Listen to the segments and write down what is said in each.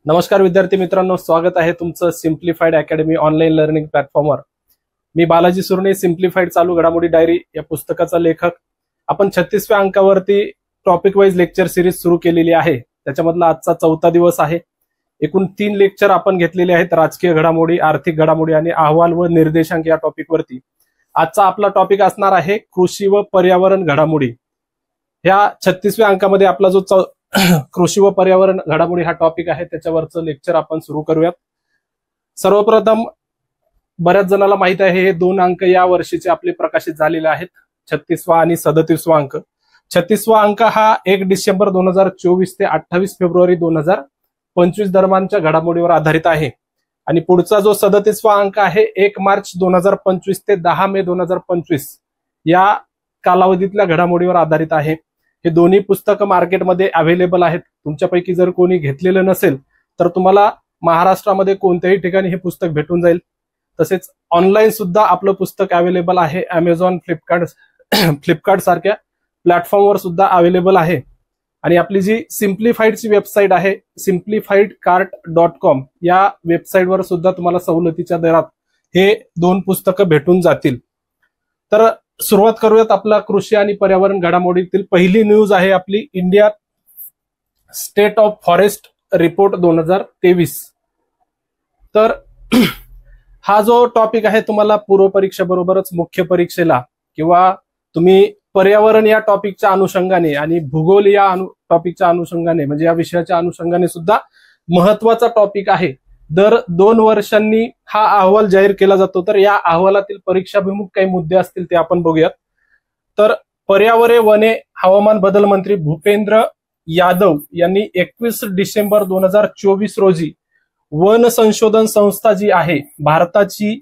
नमस्कार विद्यार्थी मित्रांनो, स्वागत आहे तुमचं सिम्प्लिफाईड अकॅडमी ऑनलाईन लर्निंग प्लॅटफॉर्मवर। मी बालाजी सुर्णे, सिम्प्लिफाईड चालू घडामोडी डायरी या पुस्तकाचा लेखक। आपण 36व्या अंकावरती टॉपिक वाईज लेक्चर सिरीज सुरू केलेली आहे। त्याच्यामधला आजचा 4था दिवस आहे। एकूण 3 लेक्चर आपण घेतलेले आहेत, राजकीय घडामोडी, आर्थिक घडामोडी आणि अहवाल व निर्देशांक या टॉपिकवरती। आजचा आपला टॉपिक असणार आहे कृषी व पर्यावरण घडामोडी। या 36व्या अंकामध्ये आपला जो कृषी व पर्यावरण घडामोडी हा टॉपिक आहे, त्याच्यावरचं लेक्चर आपण सुरू करूयात। सर्वप्रथम बऱ्याच जणांना माहित आहे हे 2 अंक या वर्षीचे आपले प्रकाशित झालेले आहेत, 36वा आणि 37वा अंक। 36वा अंक हा 1 डिसेंबर 2024 ते 28 फेब्रुवारी 2025 दरम्यानच्या घडामोडीवर आधारित आहे। आणि पुढचा जो 37वा अंक आहे 1 मार्च 2025 ते 10 मे 2025 या कालावधीतल्या घडामोडीवर आधारित आहे। हे दोन्ही पुस्तकं मार्केटमध्ये अवेलेबल आहेत। तुमच्यापैकी जर कोणी घेतलेलं नसेल तर तुम्हाला महाराष्ट्रामध्ये कोणत्याही ठिकाणी हे पुस्तक भेटून जाईल। तसेच ऑनलाईन सुद्धा आपलं पुस्तक अवेलेबल आहे, अमेझॉन, फ्लिपकार्ट सारख्या प्लॅटफॉर्मवर सुद्धा अवेलेबल आहे। आणि आपली जी सिम्प्लिफाईडची वेबसाईट आहे simplifiedcart.com या वेबसाईटवर सुद्धा तुम्हाला सवलतीच्या दरात हे 2 पुस्तकं भेटून जातील। तर सुरुवात करूयात आपला कृषी आणि पर्यावरण घडामोडीतील पहिली न्यूज आहे आपली India state of forest report 2023। तर हा जो टॉपिक आहे तुम्हाला पूर्व परीक्षेबरोबरच मुख्य परीक्षेला किंवा तुम्ही पर्यावरण या टॉपिकच्या अनुषंगाने आणि भूगोल या टॉपिकच्या अनुषंगाने म्हणजे या विषयाच्या अनुषंगाने सुद्धा महत्वाचा टॉपिक आहे। दर 2 वर्षांनी हा अहवाल जाहीर केला जातो। तर या अहवालातील परीक्षाभिमुख काही मुद्दे असतील ते आपण बघूयात। तर पर्यावरण वने हवामान बदल मंत्री भूपेंद्र यादव यांनी 21 डिसेंबर 2024 रोजी वन संशोधन संस्था जी आहे, भारताची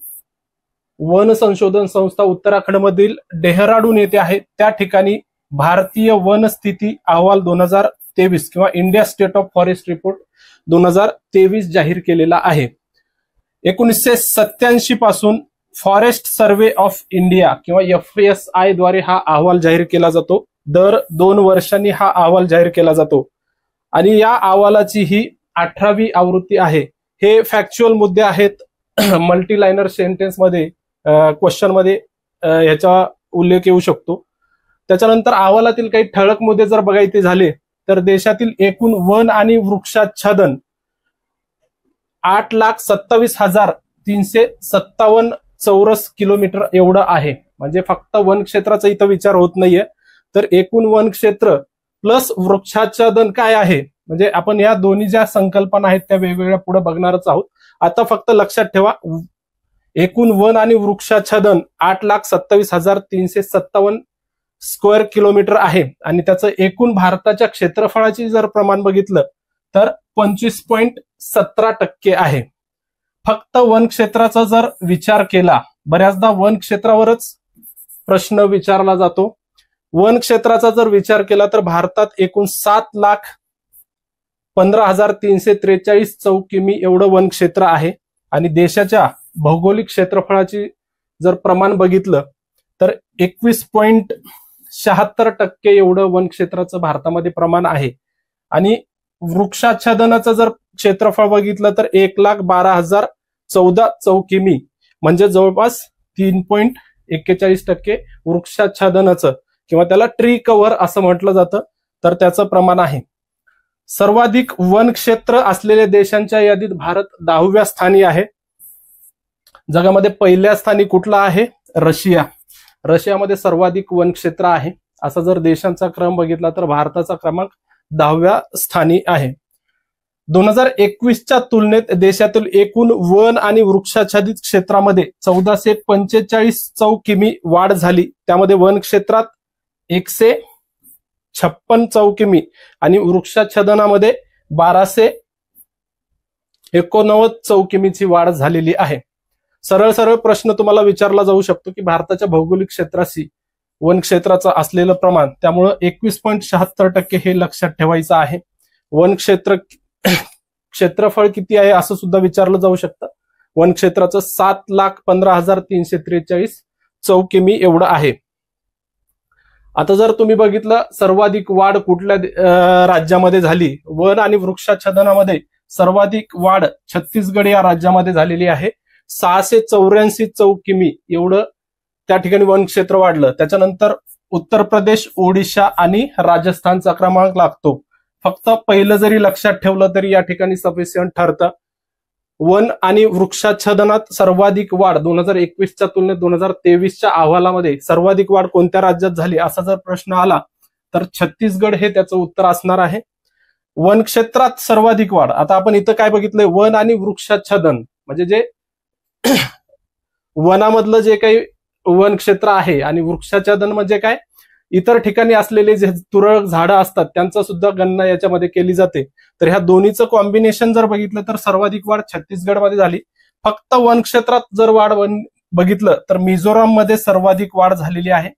वन संशोधन संस्था उत्तराखंड मधील डेहराडून येथे आहे, त्या ठिकाणी भारतीय वन स्थिती अहवाल 2023 किंवा India state of forest report 2023 जाहीर केलेला आहे। 1987 पासून फॉरेस्ट सर्व्हे ऑफ इंडिया किंवा FSI द्वारे हा अहवाल जाहीर केला जातो। दर 2 वर्षांनी हा अहवाल जाहीर केला जातो आणि या अहवालाची ही 18वी आवृत्ती आहे। हे फॅक्च्युअल मुद्दे आहेत, मल्टीलाइनर सेंटेन्स मध्ये क्वेश्चन मध्ये याचा उल्लेख येऊ शकतो। त्याच्यानंतर अहवालातील काही ठळक मुद्दे जर बघायचे झाले तर देशातील एकूण वन आणि वृक्षाच्छादन 8,27,357 चौरस किलोमीटर एवढं आहे। म्हणजे फक्त वन क्षेत्राचा इथं विचार होत नाहीये, तर एकूण वन क्षेत्र प्लस वृक्षाच्छादन काय आहे, म्हणजे आपण या दोन्ही ज्या संकल्पना आहेत त्या वेगवेगळ्या पुढे बघणारच आहोत। आता फक्त लक्षात ठेवा, एकूण वन आणि वृक्षाच्छादन 8,27,357 स्क्वेअर किलोमीटर आहे आणि त्याचं एकूण भारताच्या क्षेत्रफळाची जर प्रमाण बघितलं तर 25.17% आहे। फक्त वन क्षेत्राचा जर विचार केला, बऱ्याचदा वन क्षेत्रावरच प्रश्न विचारला जातो। वन क्षेत्राचा जर विचार केला तर भारतात एकूण 7,15,343 चौक किमी एवढं वन क्षेत्र आहे आणि देशाच्या भौगोलिक क्षेत्रफळाची जर प्रमाण बघितलं तर 21.76% एवढं वन क्षेत्राचं भारतामध्ये प्रमाण आहे। आणि वृक्षाच्छादनाचं जर क्षेत्रफळ बघितलं तर 1,12,014 चौक किमी म्हणजे जवळपास 3.41% वृक्षाच्छादनाचं किंवा त्याला ट्री कव्हर असं म्हटलं जातं, तर त्याचं प्रमाण आहे। सर्वाधिक वन क्षेत्र असलेल्या देशांच्या यादीत भारत 10व्या स्थानी आहे। जगामध्ये पहिल्या स्थानी कुठला आहे? रशिया। रशियामध्ये सर्वाधिक वन क्षेत्र आहे। असा जर देशांचा क्रम बघितला तर भारताचा क्रमांक 10व्या स्थानी आहे। 2021च्या तुलनेत देशातील एकूण वन आणि वृक्षाच्छादित क्षेत्रामध्ये 1445 चौक किमी वाढ झाली। त्यामध्ये वन क्षेत्रात 156 चौक किमी आणि वृक्षाच्छादनामध्ये 1289 चौक किमीची वाढ झालेली आहे। सरळ सरळ प्रश्न तुम्हाला विचारला जाऊ शकतो की भारताच्या भौगोलिक क्षेत्राशी वन क्षेत्राचं असलेलं प्रमाण, त्यामुळं 21.76% हे लक्षात ठेवायचं आहे। वन क्षेत्रफळ किती आहे असं सुद्धा विचारलं जाऊ शकतं। वन क्षेत्राचं 7,15,343 चौक किमी एवढं आहे। आता जर तुम्ही बघितलं सर्वाधिक वाढ कुठल्या राज्यामध्ये झाली वन आणि वृक्षाच्छादनामध्ये, सर्वाधिक वाढ छत्तीसगड या राज्यामध्ये झालेली आहे. 684 चौक किमी एवढं त्या ठिकाणी वन क्षेत्र वाढलं. त्याच्यानंतर उत्तर प्रदेश, ओडिशा आणि राजस्थानचा क्रमांक लागतो. फक्त पहिलं जरी लक्षात ठेवलं तरी या ठिकाणी सफिशियंट ठरतं. वन आणि वृक्षाच्छादनात सर्वाधिक वाढ 2021च्या तुलनेत 2023च्या अहवालामध्ये सर्वाधिक वाढ कोणत्या राज्यात झाली असा जर प्रश्न आला तर छत्तीसगड हे त्याचं उत्तर असणार आहे. वन क्षेत्रात सर्वाधिक वाढ, आता आपण इथं काय बघितलंय, वन आणि वृक्षाच्छादन म्हणजे जे वनामधलं जे काही वन क्षेत्र आहे आणि वृक्षाच्छादन म्हणजे काय, इतर ठिकाणी असलेले जे तुरळक झाडं असतात त्यांचा सुद्धा गणना याच्यामध्ये केली जाते. तर ह्या दोन्हीचं कॉम्बिनेशन जर बघितलं तर सर्वाधिक वाढ छत्तीसगडमध्ये झाली. फक्त वन क्षेत्रात जर वाढ बघितलं तर मिझोराममध्ये सर्वाधिक वाढ झालेली आहे.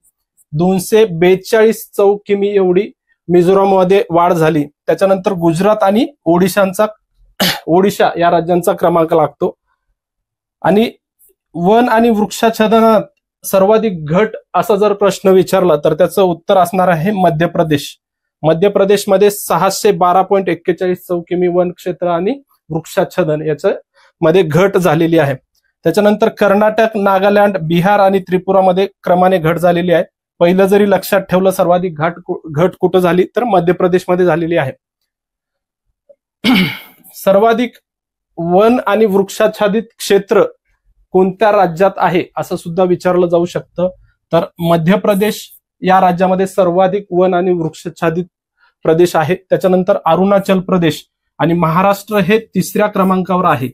242 चौक किमी एवढी मिझोराममध्ये वाढ झाली. त्याच्यानंतर गुजरात आणि ओडिशा या राज्यांचा क्रमांक लागतो. आणि वन आणि वृक्षाच्छादनात सर्वाधिक घट असा जर प्रश्न विचारला तर त्याचं उत्तर असणार आहे मध्य प्रदेश. मध्य प्रदेशमध्ये 612.41 चौक किमी वन क्षेत्र आणि वृक्षाच्छादन याच्या मध्ये घट झालेली आहे. त्याच्यानंतर कर्नाटक, नागालँड, बिहार आणि त्रिपुरामध्ये क्रमाने घट झालेली आहे. पहिलं जरी लक्षात ठेवलं सर्वाधिक घट कुठं झाली तर मध्य प्रदेशमध्ये झालेली आहे. सर्वाधिक वन आणि वृक्षाच्छादित क्षेत्र कोणत्या राज्यात आहे असं सुद्धा विचारलं जाऊ शकतं. तर मध्य प्रदेश या राज्यामध्ये सर्वाधिक वन आणि वृक्षाच्छादित प्रदेश आहे. त्याच्यानंतर अरुणाचल प्रदेश आणि महाराष्ट्र हे तिसऱ्या क्रमांकावर आहे.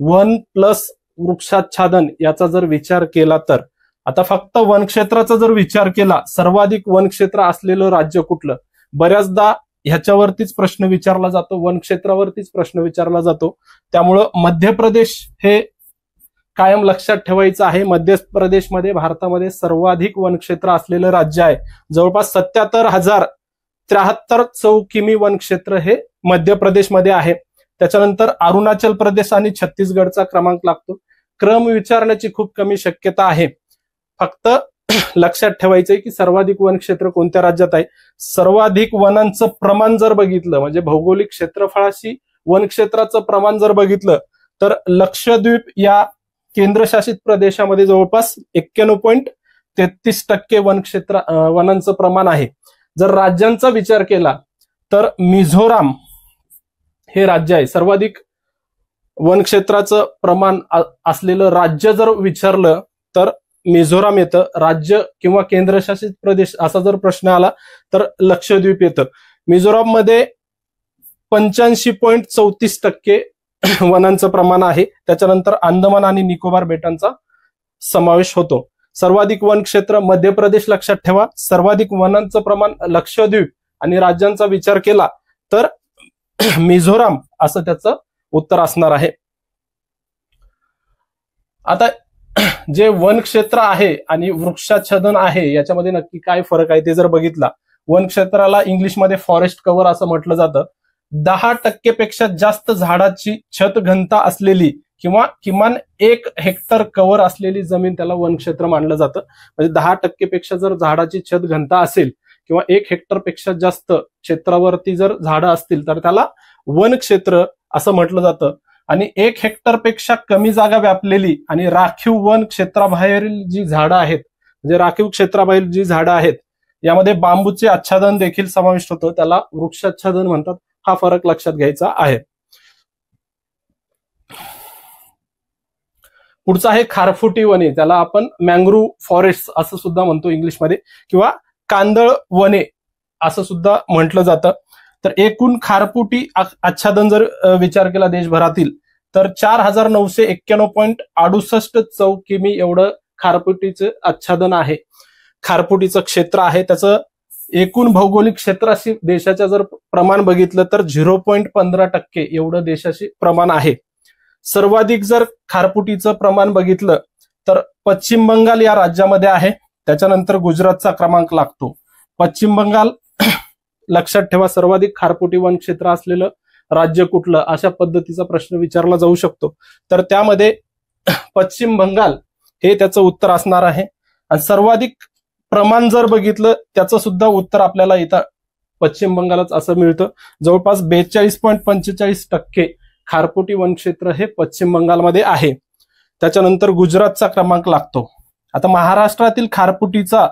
वन प्लस वृक्षाच्छादन याचा जर विचार केला तर, आता फक्त वन क्षेत्राचा जर विचार केला, सर्वाधिक वन क्षेत्र असलेलं राज्य कुठलं, बऱ्याचदा ह्याच्यावरतीच प्रश्न विचारला जातो, वन क्षेत्रावरतीच प्रश्न विचारला जातो. त्यामुळं मध्य प्रदेश हे कायम लक्षात ठेवायचं आहे. मध्य प्रदेशमध्ये भारतामध्ये सर्वाधिक वनक्षेत्र असलेलं राज्य आहे. जवळपास 77,073 चौक किमी वनक्षेत्र हे मध्य प्रदेशमध्ये आहे. त्याच्यानंतर अरुणाचल प्रदेश आणि छत्तीसगडचा क्रमांक लागतो. क्रम विचारण्याची खूप कमी शक्यता आहे. फक्त लक्षात ठेवायचंय की सर्वाधिक वनक्षेत्र कोणत्या राज्यात आहे. सर्वाधिक वनांचं प्रमाण जर बघितलं म्हणजे भौगोलिक क्षेत्रफळाशी वनक्षेत्राचं प्रमाण जर बघितलं तर लक्षद्वीप या केंद्रशासित प्रदेशामध्ये जवळपास 91.33% वनांचं प्रमाण आहे. जर राज्यांचा विचार केला तर मिझोराम हे राज्य आहे. सर्वाधिक वनक्षेत्राचं प्रमाण असलेलं राज्य जर विचारलं तर मिझोराम येतं. राज्य किंवा केंद्रशासित प्रदेश असा जर प्रश्न आला तर लक्षद्वीप येतं. मिझोराममध्ये 85.34% वनांचं प्रमाण आहे. त्याच्यानंतर अंदमान आणि निकोबार बेटांचा समावेश होतो. सर्वाधिक वन क्षेत्र मध्य प्रदेश लक्षात ठेवा. सर्वाधिक वनांचं प्रमाण लक्षद्वीप आणि राज्यांचा विचार केला तर मिझोराम असं त्याचं उत्तर असणार आहे. आता जे वन क्षेत्र आहे आणि वृक्षाच्छादन आहे याच्यामध्ये नक्की काय फरक आहे ते जर बघितला, वन क्षेत्राला इंग्लिशमध्ये फॉरेस्ट कव्हर असं म्हटलं जातं. 10% पेक्षा जास्त झाडाची छत घनता असलेली किंवा किमान 1 हेक्टर कव्हर असलेली जमीन त्याला वनक्षेत्र मानलं जातं. म्हणजे 10% पेक्षा जर झाडाची छत घनता असेल किंवा 1 हेक्टर पेक्षा जास्त क्षेत्रावरती जर झाडं असतील तर त्याला वनक्षेत्र असं म्हटलं जातं. आणि 1 हेक्टर पेक्षा कमी जागा व्यापलेली आणि राखीव वन क्षेत्राबाहेरील जी झाडं आहेत, म्हणजे राखीव क्षेत्राबाहेर जी झाडं आहेत यामध्ये बांबूचे आच्छादन देखील समाविष्ट होतं, त्याला वृक्षाच्छादन म्हणतात. हा फरक लक्षात घ्यायचा आहे. पुढचा आहे खारफुटी वने, त्याला आपण मँग्रोव्ह फॉरेस्ट असं सुद्धा म्हणतो इंग्लिशमध्ये किंवा कांदळ वने असं सुद्धा म्हटलं जातं. तर एकूण खारफुटी आच्छादन जर विचार केला देशभरातील तर 4,991.68 चौक किमी एवढं खारफुटीचं आच्छादन आहे, खारफुटीचं क्षेत्र आहे. त्याचं एकूण भौगोलिक क्षेत्राशी देशाच्या जर प्रमाण बघितलं तर 0.15% एवढं देशाशी प्रमाण आहे. सर्वाधिक जर खारफुटीचं प्रमाण बघितलं तर पश्चिम बंगाल या राज्यामध्ये आहे. त्याच्यानंतर गुजरातचा क्रमांक लागतो. पश्चिम बंगाल लक्षात ठेवा, सर्वाधिक खारफुटी वन क्षेत्र असलेलं राज्य कुठलं अशा पद्धतीचा प्रश्न विचारला जाऊ शकतो. तर त्यामध्ये पश्चिम बंगाल हे त्याचं उत्तर असणार आहे. आणि सर्वाधिक प्रमाण जर बघितलं त्याचं सुद्धा उत्तर आपल्याला इथं पश्चिम बंगालच असं मिळतं. जवळपास 42.45% खारपुटी वनक्षेत्र हे पश्चिम बंगालमध्ये आहे. त्याच्यानंतर गुजरातचा क्रमांक लागतो. आता महाराष्ट्रातील खारपुटीचा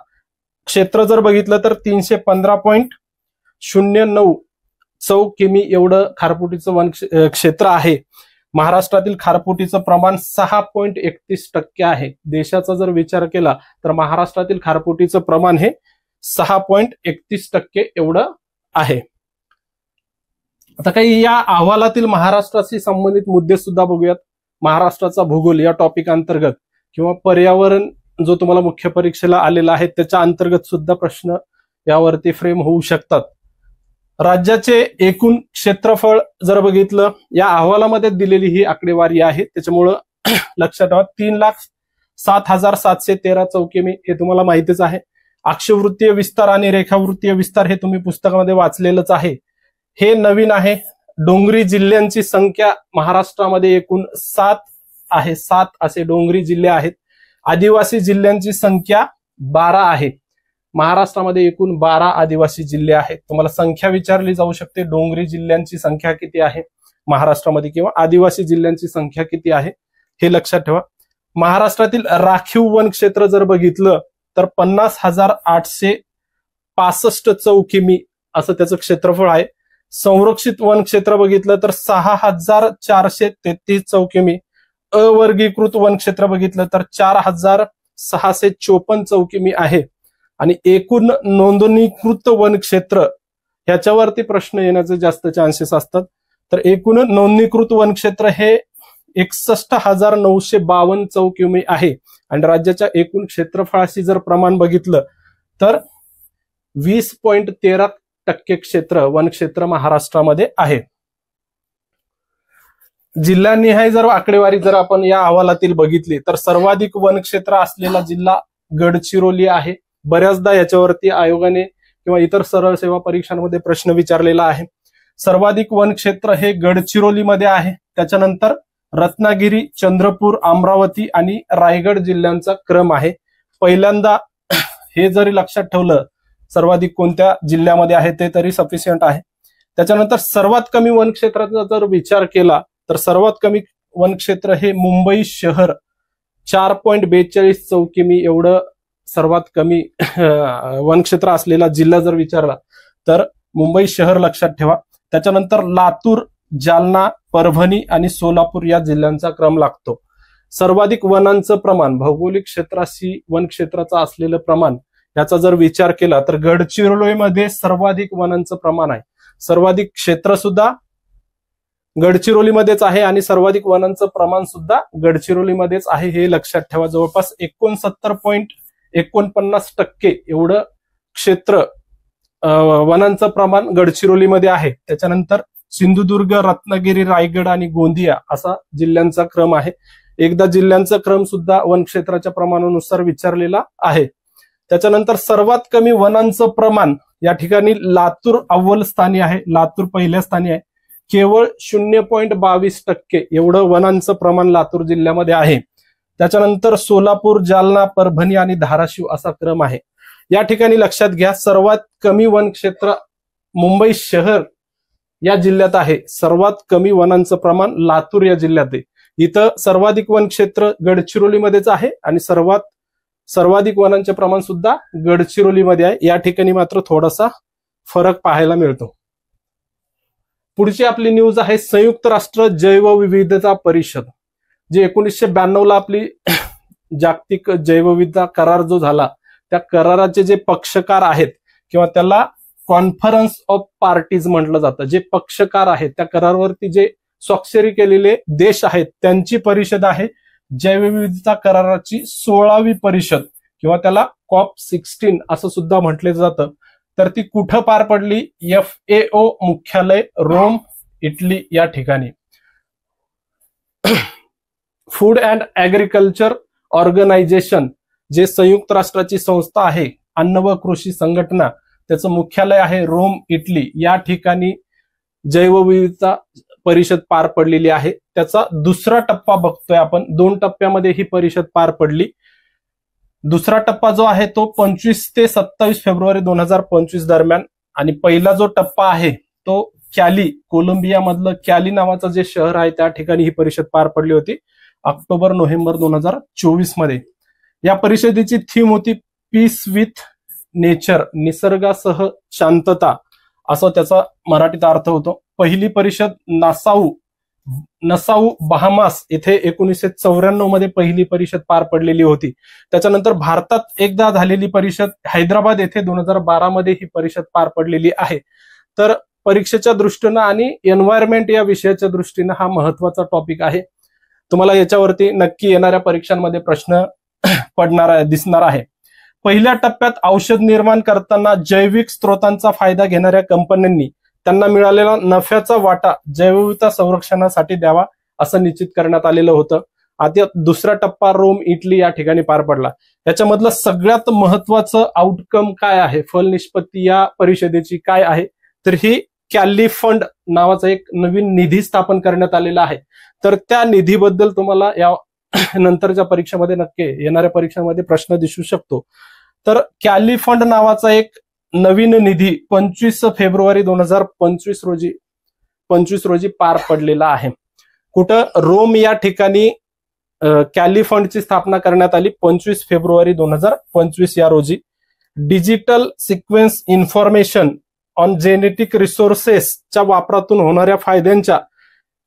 क्षेत्र जर बघितलं तर 315.09 किमी एवढं खारपुटीचं वन क्षेत्र आहे. महाराष्ट्रातील खारपुटीचं प्रमाण 6.31% आहे. देशाचा जर विचार केला तर महाराष्ट्रातील खारपुटीचं प्रमाण हे 6.31% एवढं आहे. आता काही या अहवालातील महाराष्ट्राशी संबंधित मुद्दे सुद्धा बघूयात. महाराष्ट्राचा भूगोल या टॉपिक अंतर्गत किंवा पर्यावरण जो तुम्हाला मुख्य परीक्षेला आलेला आहे त्याच्या अंतर्गत सुद्धा प्रश्न यावरती फ्रेम होऊ शकतात. राज्याचे एकूण क्षेत्रफळ जर बघितलं, या अहवालामध्ये दिलेली ही आकडेवारी आहे, त्याच्यामुळं लक्षात ठेवा 3,07,713 चौकिमी हे तुम्हाला माहितीच आहे. अक्षवृत्तीय विस्तार आणि रेखावृत्तीय विस्तार हे तुम्ही पुस्तकामध्ये वाचलेलंच आहे. हे नवीन आहे. डोंगरी जिल्ह्यांची संख्या महाराष्ट्रामध्ये एकूण 7 आहे. 7 असे डोंगरी जिल्हे आहेत. आदिवासी जिल्ह्यांची संख्या 12 आहे. महाराष्ट्रामध्ये एकूण 12 आदिवासी जिल्हे आहेत. तुम्हाला संख्या विचारली जाऊ शकते, डोंगरी जिल्ह्यांची संख्या किती आहे महाराष्ट्रामध्ये किंवा आदिवासी जिल्ह्यांची संख्या किती आहे हे लक्षात ठेवा. महाराष्ट्रातील राखीव वन क्षेत्र जर बघितलं तर 50,865 चौकिमी असं त्याचं क्षेत्रफळ आहे. संरक्षित वन क्षेत्र बघितलं तर 6,433 चौकिमी. अवर्गीकृत वन क्षेत्र बघितलं तर 4,654 चौकिमी आहे. आणि एकूण नोंदणीकृत वन क्षेत्र ह्याच्यावरती प्रश्न येण्याचे जास्त चान्सेस असतात. तर एकूण नोंदणीकृत वन क्षेत्र हे 61,952 चौकिमी आहे. आणि राज्याच्या एकूण क्षेत्रफळाशी जर प्रमाण बघितलं तर 20.13% क्षेत्र वन क्षेत्र महाराष्ट्रामध्ये आहे. जिल्ह्यानिहाय जर आकडेवारी जर आपण या अहवालातील बघितली तर सर्वाधिक वन क्षेत्र असलेला जिल्हा गडचिरोली आहे. बऱ्याचदा याच्यावरती आयोगाने किंवा इतर सरळ सेवा परीक्षांमध्ये प्रश्न विचारलेला आहे. सर्वाधिक वन क्षेत्र हे गडचिरोलीमध्ये आहे. त्याच्यानंतर रत्नागिरी, चंद्रपूर, अमरावती आणि रायगड जिल्ह्यांचा क्रम आहे. पहिल्यांदा हे जरी लक्षात ठेवलं सर्वाधिक कोणत्या जिल्ह्यामध्ये आहे ते तरी सफिशियंट आहे. त्याच्यानंतर सर्वात कमी वन क्षेत्राचा जर विचार केला तर सर्वात कमी वन क्षेत्र हे मुंबई शहर 4.42 चौकिमी एवढं सर्वात कमी वन क्षेत्र असलेला जिल्हा जर विचारला तर मुंबई शहर लक्षात ठेवा. त्याच्यानंतर लातूर, जालना, परभणी आणि सोलापूर या जिल्ह्यांचा क्रम लागतो. सर्वाधिक वनांचं प्रमाण, भौगोलिक क्षेत्राशी वन क्षेत्राचं असलेलं प्रमाण याचा जर विचार केला तर गडचिरोलीमध्ये सर्वाधिक वनांचं प्रमाण आहे. सर्वाधिक क्षेत्र सुद्धा गडचिरोलीमध्येच आहे आणि सर्वाधिक वनांचं प्रमाण सुद्धा गडचिरोलीमध्येच आहे. हे लक्षात ठेवा. जवळपास 69.49% एवढं क्षेत्र वनांचं प्रमाण गडचिरोलीमध्ये आहे. त्याच्यानंतर सिंधुदुर्ग, रत्नागिरी, रायगड आणि गोंदिया असा जिल्ह्यांचा क्रम आहे. एकदा जिल्ह्यांचा क्रम सुद्धा वन क्षेत्राच्या प्रमाणानुसार विचारलेला आहे. त्याच्यानंतर सर्वात कमी वनांचं प्रमाण या ठिकाणी लातूर अव्वल स्थानी आहे. लातूर पहिल्या स्थानी आहे. केवळ 0.22% एवढं वनांचं प्रमाण लातूर जिल्ह्यामध्ये आहे. त्याच्यानंतर सोलापूर, जालना, परभणी आणि धाराशिव असा क्रम आहे. या ठिकाणी लक्षात घ्या सर्वात कमी वन क्षेत्र मुंबई शहर या जिल्ह्यात आहे. सर्वात कमी वनांचं प्रमाण लातूर या जिल्ह्यात आहे. इथं सर्वाधिक वन क्षेत्र गडचिरोलीमध्येच आहे आणि सर्वाधिक वनांचे प्रमाण सुद्धा गडचिरोलीमध्ये आहे. या ठिकाणी मात्र थोडासा फरक पाहायला मिळतो. पुढची आपली न्यूज आहे संयुक्त राष्ट्र जैवविविधता परिषद. जे 1992 आपली जागतिक जैवविविधता करार जो झाला त्या कराराचे जे पक्षकार आहेत किंवा त्याला कॉन्फरन्स ऑफ पार्टीज म्हटलं जातं, जे पक्षकार आहेत त्या करारावरती जे स्वाक्षरी केलेले देश आहेत त्यांची परिषद आहे जैवविविधता कराराची 16वी परिषद किंवा त्याला COP16 असं सुद्धा म्हटलं जातं. तर ती कुठं पार पडली? FAO मुख्यालय रोम, इटली या ठिकाणी. फूड अँड ऍग्रिकल्चर ऑर्गनायझेशन जे संयुक्त राष्ट्राची संस्था आहे, अन्न व कृषी संघटना, त्याचं मुख्यालय आहे रोम, इटली या ठिकाणी जैवविविधता परिषद पार पडलेली आहे. त्याचा दुसरा टप्पा बघतोय आपण. 2 टप्प्यामध्ये ही परिषद पार पडली. दुसरा टप्पा जो आहे तो 25 ते 27 फेब्रुवारी 2025 दरम्यान आणि पहिला जो टप्पा आहे तो कॅली, कोलंबिया मधलं कॅली नावाचं जे शहर आहे त्या ठिकाणी ही परिषद पार पडली होती ऑक्टोबर-नोव्हेंबर 2024 मध्ये. या परिषदेची थीम होती पीस विथ नेचर, निसर्गासह शांतता, असं त्याचा मराठीत अर्थ होतो. पहिली परिषद नसाऊ बहामास येथे 1994 मध्ये पहिली परिषद पार पडलेली होती. त्याच्यानंतर भारतात एकदा झालेली परिषद हैदराबाद येथे 2012 मध्ये ही परिषद पार पडलेली आहे. तर परीक्षेच्या दृष्टीनं आणि एन्व्हायरमेंट या विषयाच्या दृष्टीनं हा महत्वाचा टॉपिक आहे. तुम्हाला याच्यावरती नक्की येणाऱ्या परीक्षांमध्ये प्रश्न दिसणार आहे. पहिल्या टप्प्यात औषध निर्माण करताना जैविक स्रोतांचा फायदा घेणाऱ्या कंपन्यांनी त्यांना मिळालेला नफ्याचा वाटा जैवविविधता संरक्षणासाठी द्यावा असं निश्चित करण्यात आलेलं होतं. आता दुसरा टप्पा रोम, इटली या ठिकाणी पार पडला. याच्यामधलं सगळ्यात महत्वाचं आउटकम काय आहे, फल निष्पत्ती या परिषदेची काय आहे, तर ही कॅली फंड नावाचा एक नवीन निधी स्थापन करण्यात आलेला आहे. तर त्या निधीबद्दल तुम्हाला या नंतरच्या परीक्षेमध्ये नक्की येणाऱ्या परीक्षांमध्ये प्रश्न दिसू शकतो. तर कॅली फंड नावाचा एक नवीन निधी 25 फेब्रुवारी 2025 रोजी पार पडलेला आहे. कुठं, रोम या ठिकाणी कॅली फंडची स्थापना करण्यात आली 25 फेब्रुवारी 2025 या रोजी. Digital sequence information on genetic रिसोर्सेसच्या वापरातून होणाऱ्या फायद्यांच्या